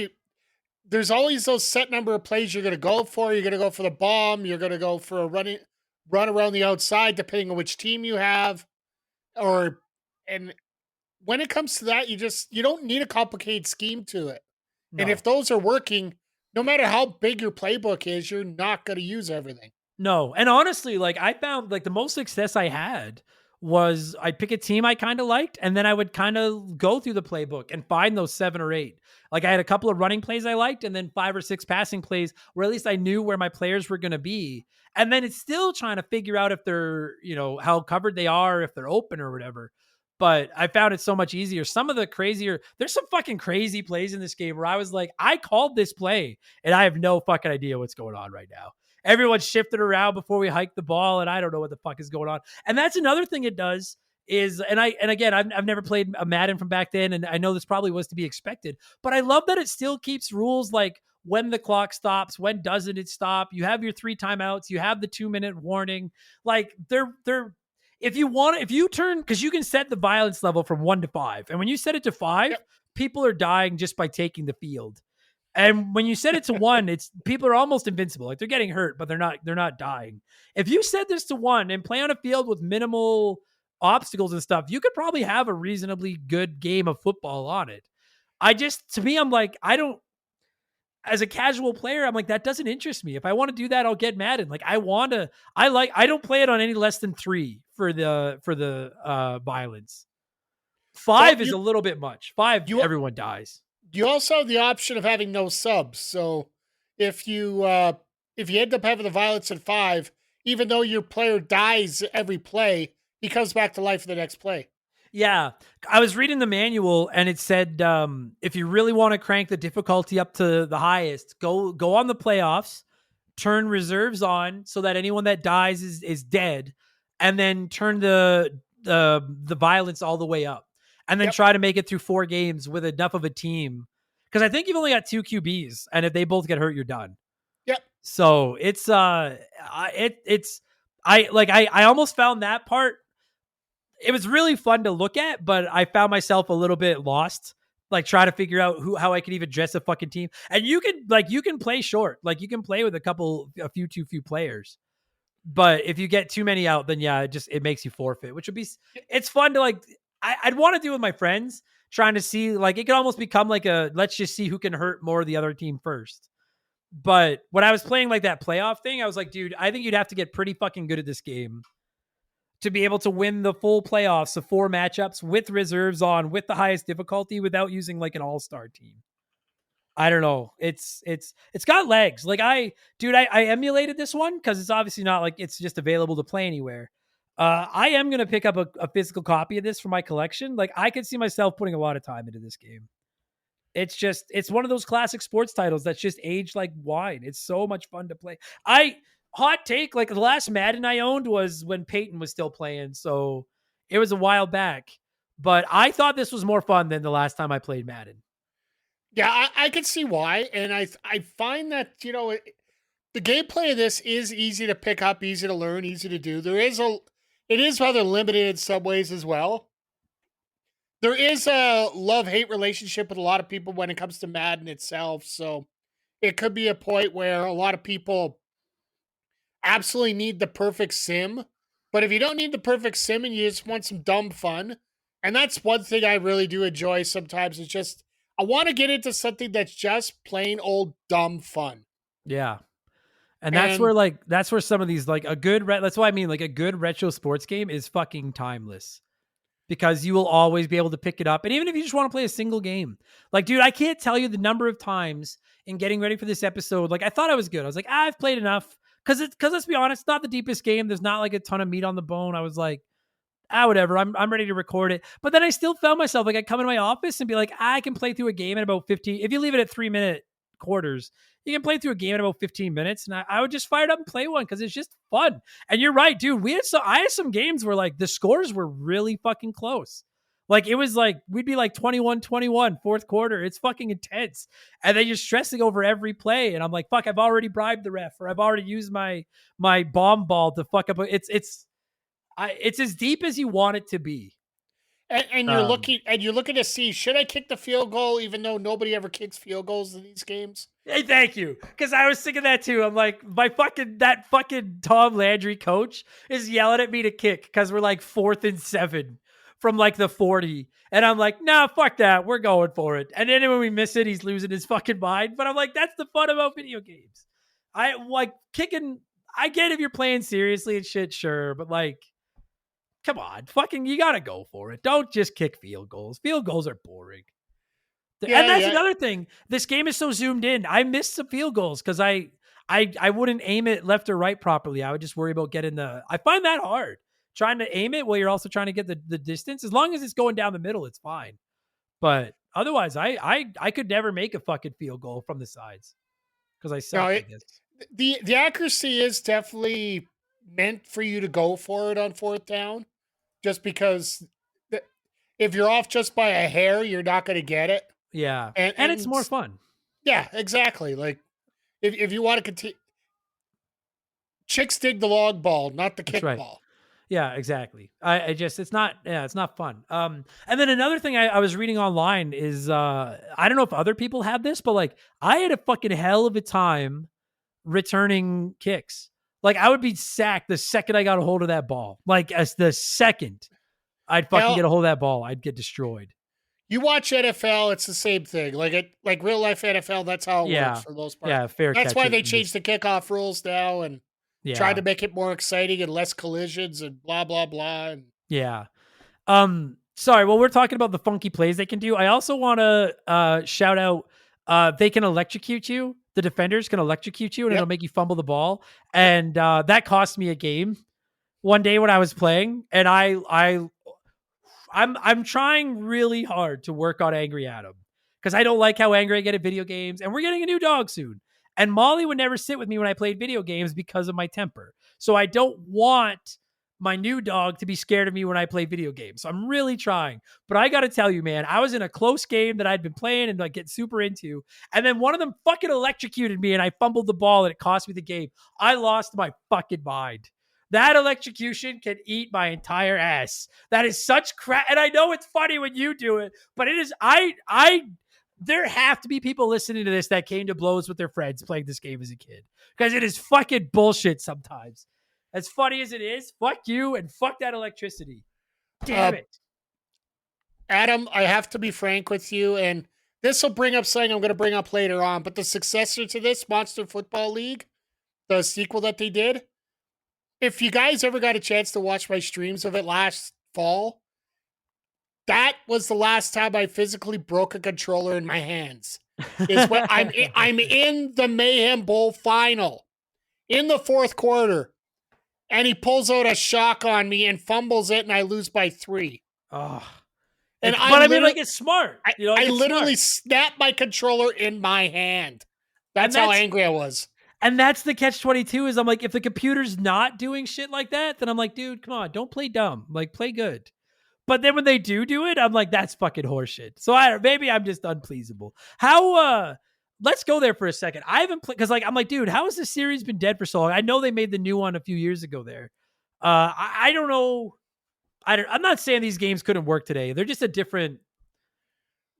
there's always those set number of plays you're going to go for. You're going to go for the bomb. You're going to go for a run around the outside, depending on which team you have. And when it comes to that, you don't need a complicated scheme to it. No. And if those are working, no matter how big your playbook is, you're not going to use everything. No. And honestly, like, I found like the most success I had was I'd pick a team I kind of liked, and then I would kind of go through the playbook and find those 7 or 8. Like, I had a couple of running plays I liked, and then 5 or 6 passing plays where at least I knew where my players were going to be. And then it's still trying to figure out if they're, how covered they are, if they're open or whatever. But I found it so much easier. There's some fucking crazy plays in this game where I was like, I called this play and I have no fucking idea what's going on right now. Everyone's shifted around before we hike the ball, and I don't know what the fuck is going on. And that's another thing it does is, again, I've never played a Madden from back then, and I know this probably was to be expected, but I love that it still keeps rules like when the clock stops, when doesn't it stop? You have your 3 timeouts, you have the 2-minute warning. Like, if you turn, because you can set the violence level from 1 to 5, and when you set it to 5, people are dying just by taking the field. And when you set it to 1, people are almost invincible. Like, they're getting hurt, but they're not dying. If you set this to 1 and play on a field with minimal obstacles and stuff, you could probably have a reasonably good game of football on it. To me, I'm like, as a casual player, I'm like, that doesn't interest me. If I want to do that, I'll get Madden. Like, I don't play it on any less than 3 for the violence. 5 is a little bit much. 5, everyone dies. You also have the option of having no subs. So if you end up having the violence at 5, even though your player dies every play, he comes back to life for the next play. Yeah. I was reading the manual and it said, if you really want to crank the difficulty up to the highest, go on the playoffs, turn reserves on so that anyone that dies is dead, and then turn the violence all the way up, and then Yep. try to make it through 4 games with enough of a team. Because I think you've only got 2 QBs, and if they both get hurt, you're done. Yep. So it's I almost found that part. It was really fun to look at, but I found myself a little bit lost, like trying to figure out how I could even dress a fucking team. And you can play short, like you can play with too few players. But if you get too many out, then yeah, it makes you forfeit, which would be, it's fun to I'd want to do with my friends, trying to see, like, it could almost become like let's just see who can hurt more of the other team first. But when I was playing like that playoff thing, I was like, dude, I think you'd have to get pretty fucking good at this game to be able to win the full playoffs of 4 matchups with reserves on, with the highest difficulty, without using like an all-star team. I don't know. It's got legs. Like I emulated this one because it's obviously not like it's just available to play anywhere. I am going to pick up a physical copy of this for my collection. Like I could see myself putting a lot of time into this game. It's one of those classic sports titles that's just aged like wine. It's so much fun to play. Hot take, like the last Madden I owned was when Peyton was still playing. So it was a while back, but I thought this was more fun than the last time I played Madden. Yeah, I can see why. And I find that, the gameplay of this is easy to pick up, easy to learn, easy to do. It is rather limited in some ways as well. There is a love-hate relationship with a lot of people when it comes to Madden itself. So it could be a point where a lot of people absolutely need the perfect sim. But if you don't need the perfect sim and you just want some dumb fun, and that's one thing I really do enjoy sometimes, is just, I want to get into something that's just plain old dumb fun. Yeah. And that's where some of these, like that's why I mean, like a good retro sports game is fucking timeless, because you will always be able to pick it up. And even if you just want to play a single game, like, dude, I can't tell you the number of times in getting ready for this episode, like I thought I was good. I was like, I've played enough. Cause let's be honest, it's not the deepest game. There's not like a ton of meat on the bone. I was like, whatever. I'm ready to record it. But then I still found myself, like, I'd come into my office and be like, I can play through a game in about 15. If you leave it at 3-minute quarters, you can play through a game in about 15 minutes. And I would just fire it up and play one because it's just fun. And you're right, dude. I had some games where like the scores were really fucking close. Like it was like, we'd be like 21-21 fourth quarter. It's fucking intense. And then you're stressing over every play. And I'm like, fuck, I've already bribed the ref, or I've already used my bomb ball to fuck up. It's as deep as you want it to be. And you're looking to see, should I kick the field goal, even though nobody ever kicks field goals in these games? Hey, thank you. Because I was thinking that too. I'm like, that fucking Tom Landry coach is yelling at me to kick because we're like 4th and 7 from like the 40. And I'm like, nah, fuck that. We're going for it. And then when we miss it, he's losing his fucking mind. But I'm like, that's the fun about video games. I like kicking. I get if you're playing seriously and shit, sure. But like, come on, fucking, you got to go for it. Don't just kick field goals. Field goals are boring. And that's another thing. This game is so zoomed in. I missed some field goals because I wouldn't aim it left or right properly. I would just worry about I find that hard. Trying to aim it while you're also trying to get the distance. As long as it's going down the middle, it's fine. But otherwise, I could never make a fucking field goal from the sides because I suck at this. The accuracy is definitely meant for you to go for it on 4th down, just because if you're off just by a hair, you're not going to get it. Yeah, and it's more fun. Yeah, exactly. Like if you want to continue, chicks dig the log ball, not the kick ball. Yeah, exactly. It's not fun. And then another thing I was reading online is, I don't know if other people have this, but like I had a fucking hell of a time returning kicks. Like I would be sacked the second I got a hold of that ball. Like as the second I'd fucking get a hold of that ball, I'd get destroyed. You watch NFL, it's the same thing. Like real life NFL, that's how it works for the most part. Yeah, fair. That's why they changed the kickoff rules now and tried to make it more exciting and less collisions and blah blah blah. And yeah. Sorry. Well, we're talking about the funky plays they can do. I also want to shout out. They can electrocute you. The defenders can electrocute you, and it'll make you fumble the ball. And that cost me a game one day when I was playing, and I'm trying really hard to work on Angry Adam because I don't like how angry I get at video games, and we're getting a new dog soon. And Molly would never sit with me when I played video games because of my temper. So I don't want my new dog to be scared of me when I play video games. So I'm really trying. But I got to tell you, man, I was in a close game that I'd been playing and like get super into. And then one of them fucking electrocuted me and I fumbled the ball and it cost me the game. I lost my fucking mind. That electrocution can eat my entire ass. That is such crap. And I know it's funny when you do it, but it is, there have to be people listening to this that came to blows with their friends playing this game as a kid because it is fucking bullshit sometimes. As funny as it is, fuck you and fuck that electricity. Damn it. Adam, I have to be frank with you, and this will bring up something I'm going to bring up later on, but the successor to this, Monster Football League, the sequel that they did, if you guys ever got a chance to watch my streams of it last fall, that was the last time I physically broke a controller in my hands. Is when I'm in the Mayhem Bowl final, in the fourth quarter, and he pulls out a shock on me and fumbles it, and I lose by 3. Oh. And but I mean, like, it's smart. I literally snapped my controller in my hand. That's how angry I was. And that's the catch-22 is I'm like, if the computer's not doing shit like that, then I'm like, dude, come on, don't play dumb. Like, play good. But then when they do it, I'm like, that's fucking horseshit. So maybe I'm just unpleasable. Let's go there for a second. I haven't played, because like, I'm like, dude, how has this series been dead for so long? I know they made the new one a few years ago there. I don't know. I'm not saying these games couldn't work today. They're just a different,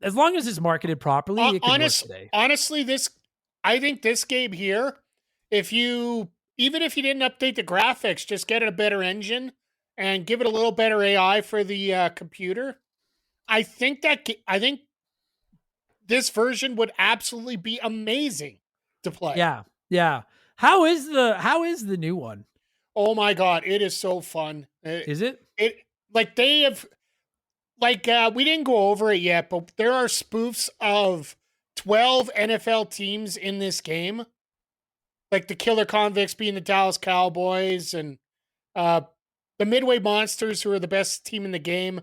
as long as it's marketed properly, it can work today. Honestly, I think this game here, even if you didn't update the graphics, just get it a better engine and give it a little better AI for the computer. I think this version would absolutely be amazing to play. Yeah. How is the new one? Oh my God, it is so fun. Is it? Like they have, like we didn't go over it yet, but there are spoofs of 12 NFL teams in this game. Like the Killer Convicts being the Dallas Cowboys, and the Midway Monsters, who are the best team in the game,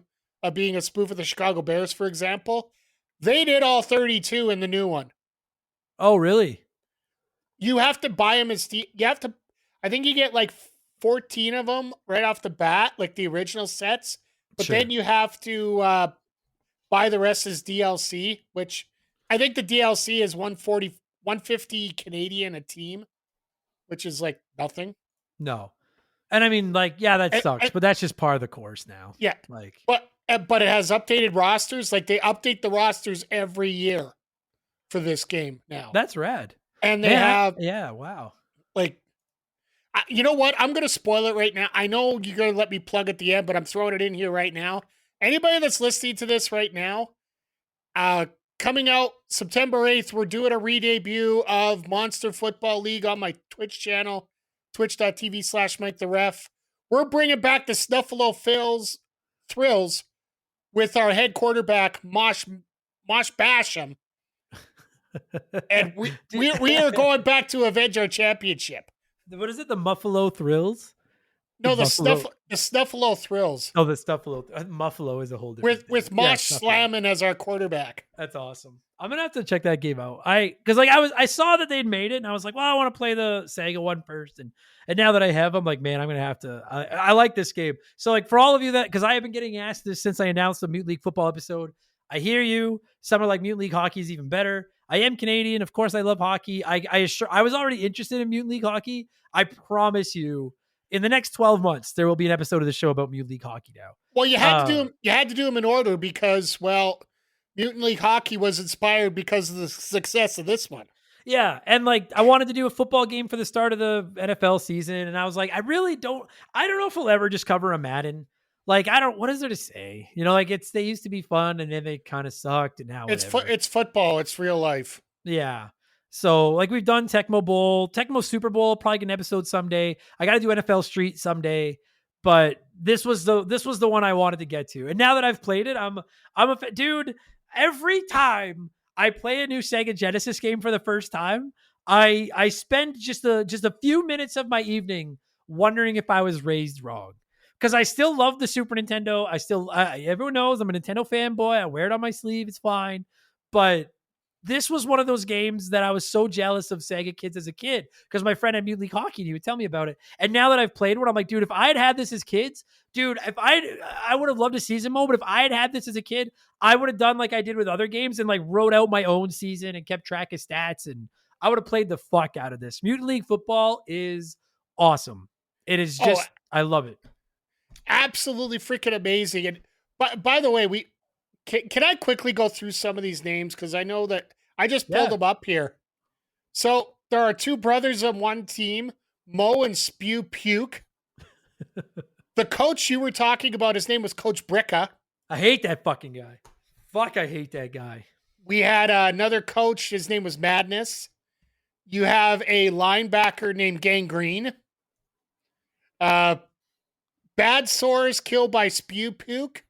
being a spoof of the Chicago Bears, for example. They did all 32 in the new one. Oh, really? You have to buy them I think you get like 14 of them right off the bat, like the original sets. But Sure. then you have to buy the rest as DLC, which I think the DLC is 150 Canadian a team, which is like nothing. No. And I mean, like, yeah, that sucks, but that's just part of the course now. Yeah. Like, but it has updated rosters. Like they update the rosters every year for this game now. That's rad. And they wow. Like, you know what? I'm going to spoil it right now. I know you're going to let me plug at the end, but I'm throwing it in here right now. Anybody that's listening to this right now, coming out September 8th, we're doing a re-debut of Monster Football League on my Twitch channel, twitch.tv/MikeTheRef. We're bringing back the Snuffalo Thrills with our head quarterback, Mosh Basham. And we are going back to avenge our championship. What is it? The Muffalo Thrills? No, the Snuffalo Thrills. Oh, the Snuffalo. Muffalo is a whole different thing. With Mosh Slammin as our quarterback. That's awesome. I'm gonna have to check that game out. Because I saw that they'd made it, and I was like, well, I want to play the Sega one first, and now that I have, I'm like, man, I'm gonna have to. I like this game. So like for all of you because I have been getting asked this since I announced the Mutant League Football episode. I hear you. Some are like Mutant League Hockey is even better. I am Canadian, of course. I love hockey. I was already interested in Mutant League Hockey. I promise you, in the next 12 months, there will be an episode of the show about Mutant League Hockey now. Well, you had to do them. You had to do them in order because, well, Mutant League Hockey was inspired because of the success of this one. Yeah, and like I wanted to do a football game for the start of the NFL season, and I was like, I don't know if we'll ever just cover a Madden. Like, what is there to say? You know, like they used to be fun, and then they kind of sucked, and now it's football. It's real life. Yeah. So like we've done Tecmo Bowl, Tecmo Super Bowl, probably an episode someday. I got to do NFL Street someday, but this was the one I wanted to get to. And now that I've played it, dude. Every time I play a new Sega Genesis game for the first time, I spend just a few minutes of my evening wondering if I was raised wrong. Because I still love the Super Nintendo. Everyone knows I'm a Nintendo fanboy. I wear it on my sleeve. It's fine. But this was one of those games that I was so jealous of Sega kids as a kid because my friend had Mutant League Hockey and he would tell me about it. And now that I've played one, I'm like, dude, if I had this as kids, dude, I would have loved a season mode, but if I had this as a kid, I would have done like I did with other games and like wrote out my own season and kept track of stats, and I would have played the fuck out of this. Mutant League Football is awesome. It is just, I love it. Absolutely freaking amazing. And by the way, can I quickly go through some of these names? Because I know that I just pulled them up here. So there are two brothers on one team, Mo and Spew Puke. The coach you were talking about, his name was Coach Bricka. I hate that fucking guy. Fuck, I hate that guy. We had another coach. His name was Madness. You have a linebacker named Gangrene. Bad Sores killed by Spew Puke.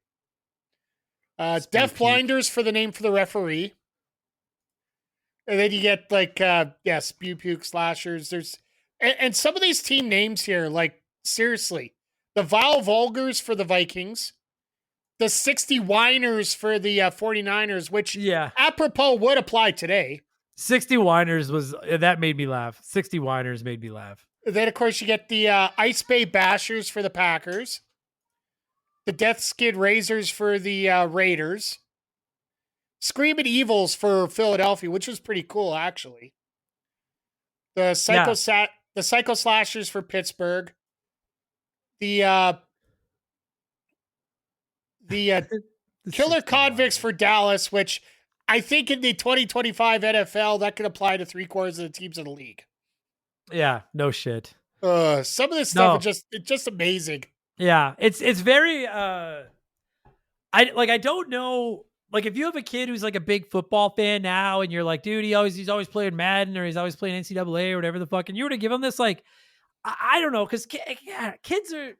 Deaf Blinders for the name for the referee. And then you get like, Spew Puke Slashers. And some of these team names here, like seriously, the Vile Vulgars for the Vikings, the 60 Whiners for the 49ers, which apropos would apply today. 60 Whiners that made me laugh. 60 Whiners made me laugh. Then, of course, you get the Ice Bay Bashers for the Packers. The Death Skid Razors for the Raiders. Screaming Evils for Philadelphia, which was pretty cool, actually. The Psycho Slashers for Pittsburgh. The Killer Convicts for Dallas, which I think in the 2025 NFL, that could apply to 3/4 of the teams in the league. Yeah, no shit. Some of this stuff is just amazing. Yeah, it's very I don't know, like if you have a kid who's like a big football fan now and you're like, dude, he's always playing Madden or he's always playing NCAA or whatever the fuck, and you were to give him this, like I don't know, because kids are,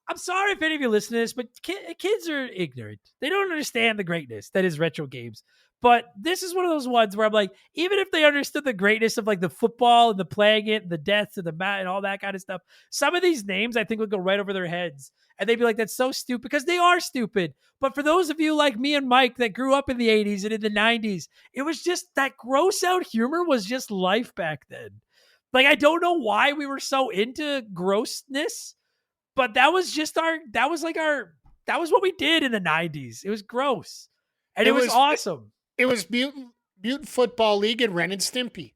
I'm sorry if any of you listen to this, but kids are ignorant. They don't understand the greatness that is retro games. But this is one of those ones where I'm like, even if they understood the greatness of like the football and the playing it and the deaths and the mat and all that kind of stuff, some of these names I think would go right over their heads. And they'd be like, that's so stupid, because they are stupid. But for those of you like me and Mike that grew up in the 80s and in the 90s, it was just that gross out humor was just life back then. Like, I don't know why we were so into grossness, but that was what we did in the 90s. It was gross. And it was awesome. It was Mutant Football League and Ren and Stimpy.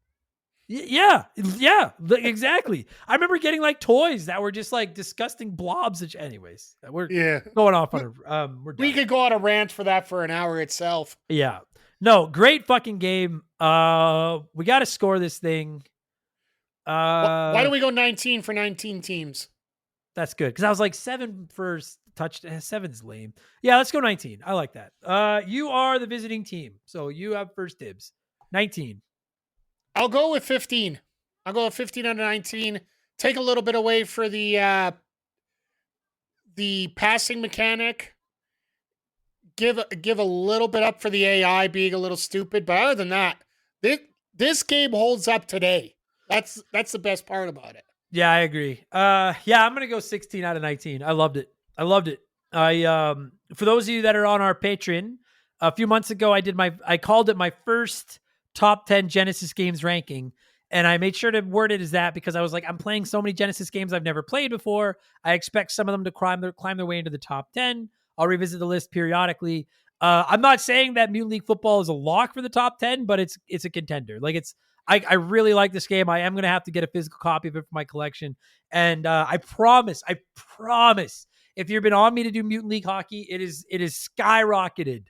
Yeah, exactly. I remember getting like toys that were just like disgusting blobs. Anyways, we're going off on a. We could go on a rant for that for an hour itself. Yeah, no, great fucking game. We got to score this thing. Why don't we go 19 for 19 teams? That's good, because I was like 7 for touch. 7's lame. Yeah, let's go 19. I like that. You are the visiting team, so you have first dibs. 19. I'll go with 15. I'll go with 15 out of 19. Take a little bit away for the passing mechanic. Give a little bit up for the AI being a little stupid, but other than that, this game holds up today. That's the best part about it. Yeah, I agree. I'm gonna go 16 out of 19. I loved it. For those of you that are on our Patreon, a few months ago, I called it my first top 10 Genesis games ranking. And I made sure to word it as that because I was like, I'm playing so many Genesis games I've never played before. I expect some of them to climb their way into the top 10. I'll revisit the list periodically. I'm not saying that Mutant League Football is a lock for the top 10, but it's a contender. Like I really like this game. I am going to have to get a physical copy of it for my collection. And I promise, if you've been on me to do Mutant League Hockey, it is skyrocketed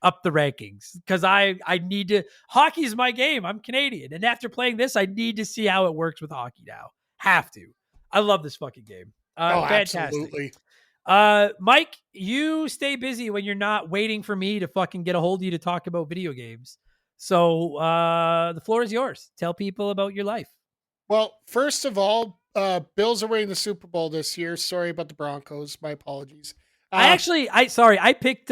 up the rankings because I need to. Hockey is my game. I'm Canadian. And after playing this, I need to see how it works with hockey now. Have to. I love this fucking game. Fantastic. Absolutely. Mike, you stay busy when you're not waiting for me to fucking get a hold of you to talk about video games. So the floor is yours. Tell people about your life. Well, first of all, Bills are winning the Super Bowl this year. Sorry about the Broncos. My apologies. I picked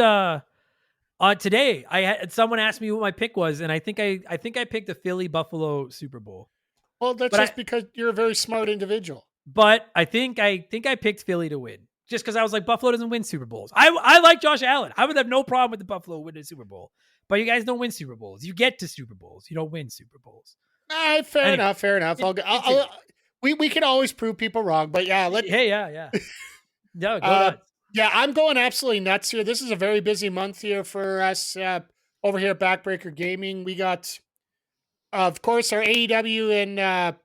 today. I had someone asked me what my pick was, and I think I picked the Philly Buffalo Super Bowl. Well, that's because you're a very smart individual. But I think I picked Philly to win. Just because I was like, Buffalo doesn't win Super Bowls. I like Josh Allen. I would have no problem with the Buffalo winning a Super Bowl. but you guys don't win Super Bowls. You get to Super Bowls. You don't win Super Bowls. Fair enough. We can always prove people wrong, but yeah, Yeah. No, go nuts. Yeah, I'm going absolutely nuts here. This is a very busy month here for us over here at Backbreaker Gaming. We got, of course, our AEW and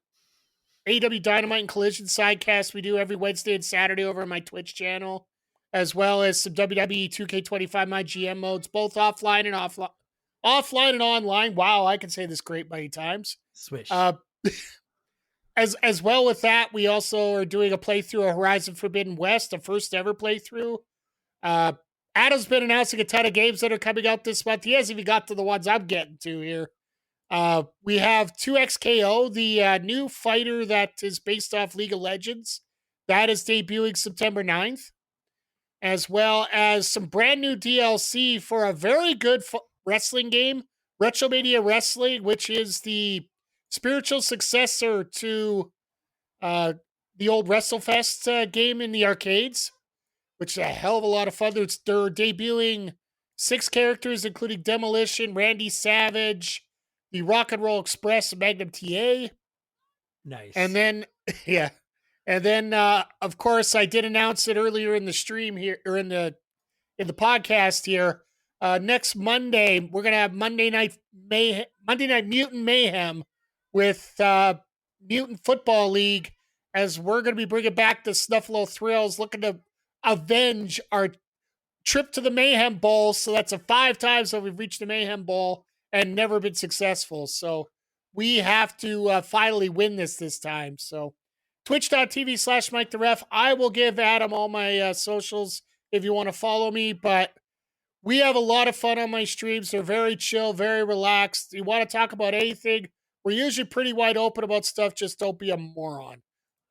AEW Dynamite and Collision sidecast we do every Wednesday and Saturday over on my Twitch channel, as well as some WWE 2K25 My GM modes, both offline and online. Wow, I can say this great many times. Swish. As well with that, we also are doing a playthrough of Horizon Forbidden West, the first ever playthrough. Adam's been announcing a ton of games that are coming out this month. He hasn't even got to the ones I'm getting to here. We have 2XKO, the new fighter that is based off League of Legends. That is debuting September 9th. As well as some brand new DLC for a very good wrestling game, Retromania Wrestling, which is the spiritual successor to the old WrestleFest game in the arcades, which is a hell of a lot of fun. They're debuting 6 characters, including Demolition, Randy Savage, the Rock and Roll Express, and Magnum TA. Nice. And then, yeah. And then, of course, I did announce it earlier in the stream here, or in the podcast here. Next Monday, we're going to have Monday Night Mutant Mayhem with Mutant Football League, as we're going to be bringing back the Snuffalo Thrills, looking to avenge our trip to the Mayhem Bowl. So that's 5 times that we've reached the Mayhem Bowl and never been successful. So we have to finally win this time. So twitch.tv/Mike the Ref. I will give Adam all my socials if you want to follow me, but we have a lot of fun on my streams. They're very chill, very relaxed. You want to talk about anything, we're usually pretty wide open about stuff. Just don't be a moron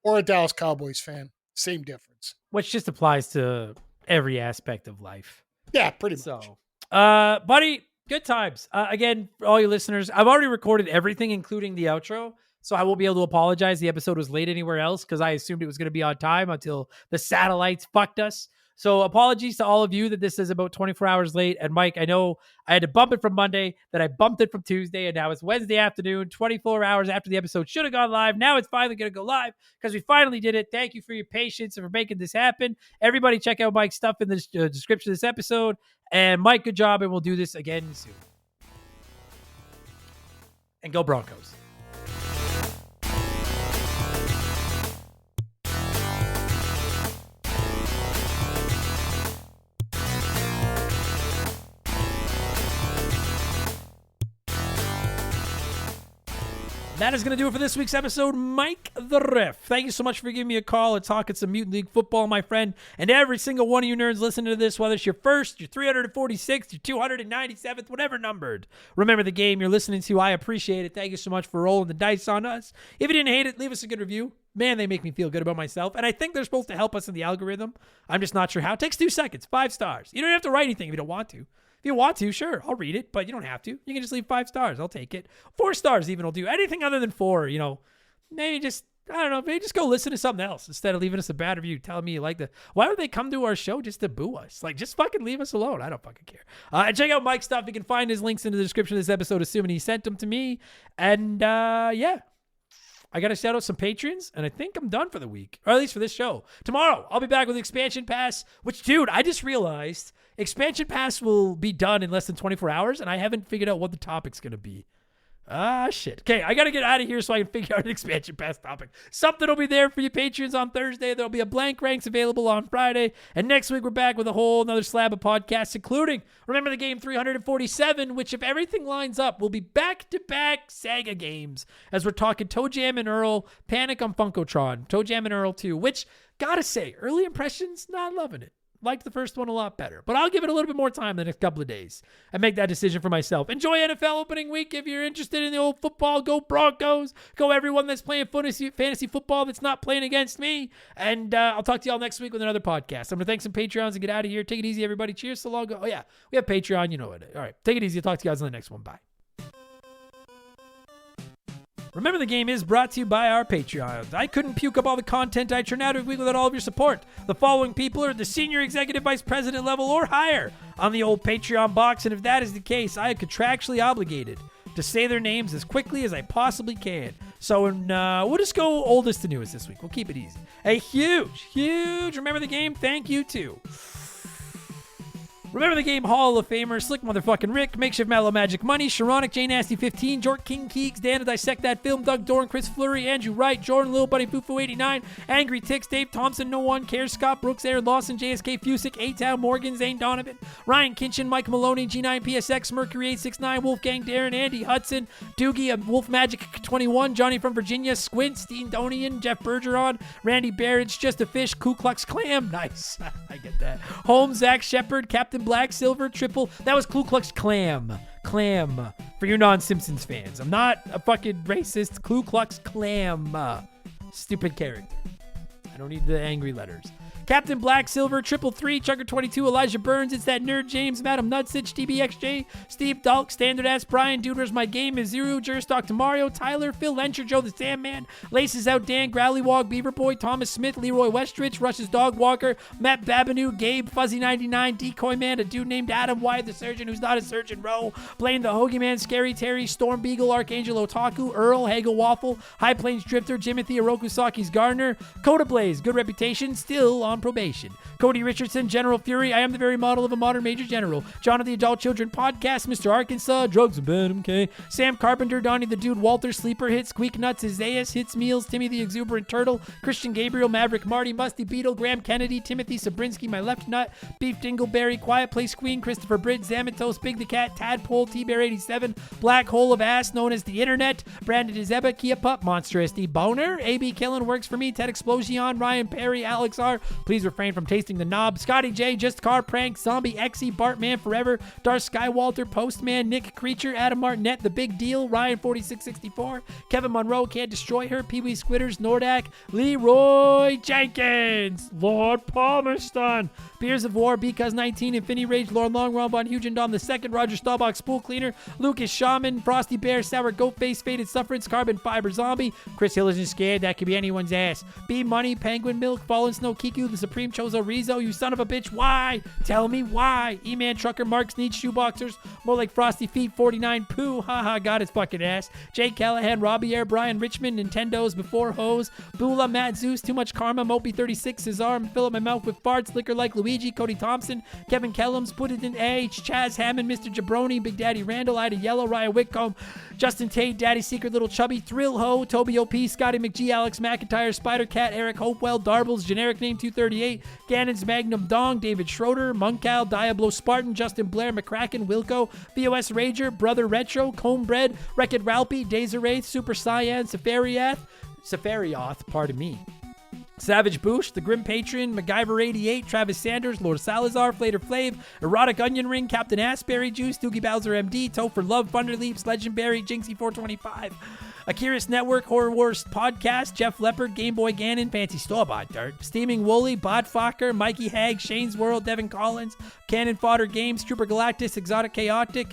or a Dallas Cowboys fan. Same difference. Which just applies to every aspect of life. Yeah, pretty much. So, buddy, good times. Again, for all you listeners, I've already recorded everything, including the outro. So I won't be able to apologize. The episode was late anywhere else because I assumed it was going to be on time until the satellites fucked us. So apologies to all of you that this is about 24 hours late. And Mike, I know I had to bump it from Monday, then I bumped it from Tuesday, and now it's Wednesday afternoon, 24 hours after the episode should have gone live. Now it's finally going to go live because we finally did it. Thank you for your patience and for making this happen. Everybody check out Mike's stuff in the description of this episode. And Mike, good job, and we'll do this again soon. And go Broncos. That is going to do it for this week's episode. Mike the Ref. Thank you so much for giving me a call and talking some Mutant League Football, my friend. And every single one of you nerds listening to this, whether it's your first, your 346th, your 297th, whatever numbered. Remember the game you're listening to. I appreciate it. Thank you so much for rolling the dice on us. If you didn't hate it, leave us a good review. Man, they make me feel good about myself. And I think they're supposed to help us in the algorithm. I'm just not sure how. It takes 2 seconds, 5 stars. You don't have to write anything if you don't want to. If you want to, sure, I'll read it, but you don't have to. You can just leave 5 stars. I'll take it. 4 stars even will do. Anything other than 4, maybe just, I don't know, maybe just go listen to something else instead of leaving us a bad review, telling me you like the, why would they come to our show just to boo us? Like, just fucking leave us alone. I don't fucking care. And check out Mike's stuff. You can find his links in the description of this episode, assuming he sent them to me. And, yeah. I got to shout out some patrons, and I think I'm done for the week, or at least for this show. Tomorrow, I'll be back with Expansion Pass, which, dude, I just realized Expansion Pass will be done in less than 24 hours, and I haven't figured out what the topic's going to be. Shit. Okay, I got to get out of here so I can figure out an Expansion Pass topic. Something will be there for you patrons on Thursday. There'll be a blank ranks available on Friday. And next week, we're back with a whole another slab of podcasts, including Remember the Game 347, which, if everything lines up, will be back-to-back Sega games, as we're talking Toe Jam and Earl, Panic on Funkotron, Toe Jam and Earl 2, which, gotta say, early impressions, not loving it. Liked the first one a lot better, but I'll give it a little bit more time the next couple of days and make that decision for myself. Enjoy NFL opening week. If you're interested in the old football, go Broncos. Go everyone that's playing fantasy football that's not playing against me. And I'll talk to y'all next week with another podcast. I'm going to thank some Patreons and get out of here. Take it easy, everybody. Cheers so long. Oh, yeah. We have Patreon. You know it. All right. Take it easy. I'll talk to you guys on the next one. Bye. Remember the Game is brought to you by our Patreons. I couldn't puke up all the content I churn out every week without all of your support. The following people are at the senior executive vice president level or higher on the old Patreon box, and if that is the case, I am contractually obligated to say their names as quickly as I possibly can. So we'll just go oldest to newest this week. We'll keep it easy. A huge Remember the Game thank you to Remember the Game Hall of Famer, Slick Motherfucking Rick, Makeshift Mellow Magic Money, Sharonic, J Nasty 15, Jork King Keeks, Dan to Dissect That Film, Doug Doran, Chris Fleury, Andrew Wright, Jordan, Little Buddy Fufu 89, Angry Ticks, Dave Thompson, No One Cares, Scott Brooks, Aaron Lawson, JSK Fusick, A-Town, Morgan, Zane Donovan, Ryan Kinchin, Mike Maloney, G9PSX, Mercury 869, Wolfgang Darren, Andy Hudson, Doogie, Wolf Magic 21, Johnny from Virginia, Squint, Steen Donian, Jeff Bergeron, Randy Barrage, Just a Fish, Ku Klux Klan, nice, I get that, Holmes, Zach Shepard, Captain Black, Silver, Triple, that was Ku Klux Clam, for you non-Simpsons fans. I'm not a fucking racist. Ku Klux Klam, stupid character. I don't need the angry letters. Captain Black, Silver, Triple 3, Chugger 22, Elijah Burns, It's That Nerd, James, Madam Nutsitch, DBXJ, Steve Dalk, Standard Ass, Brian, Dude, Where's My Game, is Zero, Jurstock to Mario, Tyler, Phil Lencher, Joe the Sandman, Laces Out, Dan, Growlywog, Beaver Boy, Thomas Smith, Leroy Westrich, Rush's Dog Walker, Matt Babineau, Gabe, Fuzzy99, Decoy Man, a dude named Adam, Wyatt the Surgeon, who's not a surgeon, Roe, Blaine the Hoagie Man, Scary Terry, Storm Beagle, Archangel Otaku, Earl, Hagel Waffle, High Plains Drifter, Jimothy Orokusaki's Gardener, Coda Blaze, good reputation, still on probation. Cody Richardson, General Fury, I am the very model of a modern Major General. John of the Adult Children Podcast, Mr. Arkansas, Drugs and Ben, okay. Sam Carpenter, Donnie the Dude, Walter, Sleeper Hits, Squeak Nuts, Isaias, Hits Meals, Timmy the Exuberant Turtle, Christian Gabriel, Maverick Marty, Musty Beetle, Graham Kennedy, Timothy Sabrinsky, My Left Nut, Beef Dingleberry, Quiet Place Queen, Christopher Bridge, Zamatos, Big the Cat, Tadpole, T-Bear 87, Black Hole of Ass, known as the Internet, Brandon Izeba, Kia Pup, Monster SD Boner, AB Killen works for me, Ted Explosion, Ryan Perry, Alex R. Please refrain from tasting the knob, Scotty J, Just Car Prank, Zombie Exy, Bartman Forever, Darth Skywalter, Postman, Nick Creature, Adam Martinet, The Big Deal, Ryan 4664, Kevin Monroe, Can't Destroy Her, Pee Wee Squitters, Nordak, Leroy Jenkins, Lord Palmerston, Beers of War, Because 19, Infinity Rage, Lord Long, Ron Von Hugendom II, Roger Staubach, Spool Cleaner, Lucas Shaman, Frosty Bear, Sour Goat Face, Faded Sufferance, Carbon Fiber Zombie, Chris Hill isn't scared, that could be anyone's ass, B Money, Penguin Milk, Fallen Snow, Kiku, The Supreme Chozo, Rizzo, you son of a bitch, why? Tell me why. E-Man Trucker, Mark Sneed, Shoeboxers, more like Frosty Feet, 49 Pooh, haha, got his fucking ass, Jake Callahan, Robbie Air, Brian Richmond, Nintendo's Before Hose, Bula, Matt Zeus, Too Much Karma, Mopey 36, Cesar, fill up my mouth with farts, Liquor Like Luigi, Cody Thompson, Kevin Kellums, Put It in H, Chaz Hammond, Mr. Jabroni, Big Daddy Randall, Ida Yellow, Ryan Whitcomb, Justin Tate, Daddy Secret Little Chubby, Thrill Ho, Toby OP, Scotty McGee, Alex McIntyre, Spider Cat, Eric Hopewell, Darbles, Generic Name 238, Gannon's Magnum Dong, David Schroeder, Moncal, Diablo Spartan, Justin Blair, McCracken, Wilco, VOS Rager, Brother Retro, Comebred, Wrecked Ralpy, Days of Wraith, Super Cyan, Safarioth, pardon me. Savage Boosh, The Grim Patron, MacGyver 88, Travis Sanders, Lord Salazar, Flater Flav, Erotic Onion Ring, Captain Asbury Juice, Doogie Bowser MD, Topher Love, Thunder Leaps, Legendary, Jinxie 425, Akiris Network, Horror Wars Podcast, Jeff Leopard, Game Boy Ganon, Fancy Store-Bought Dirt, Steaming Wooly, Botfocker, Mikey Hag, Shane's World, Devin Collins, Cannon Fodder Games, Trooper Galactus, Exotic Chaotic,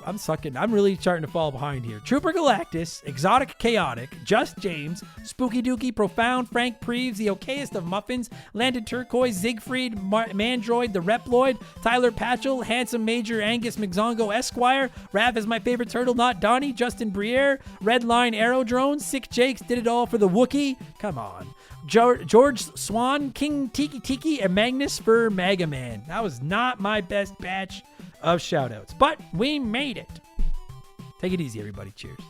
I'm really starting to fall behind here. Trooper Galactus, Exotic Chaotic, Just James, Spooky Dookie, Profound, Frank Preeves, The Okayest of Muffins, Landed Turquoise, Siegfried, Mandroid, The Reploid, Tyler Patchell, Handsome Major, Angus McZongo, Esquire, Rav is my favorite turtle, not Donnie, Justin Briere, Redline Aerodrone, Sick Jakes, Did It All for the Wookiee, come on. George Swan, King Tiki, and Magnus for Mega Man. That was not my best batch of shoutouts, but we made it. Take it easy, everybody. Cheers.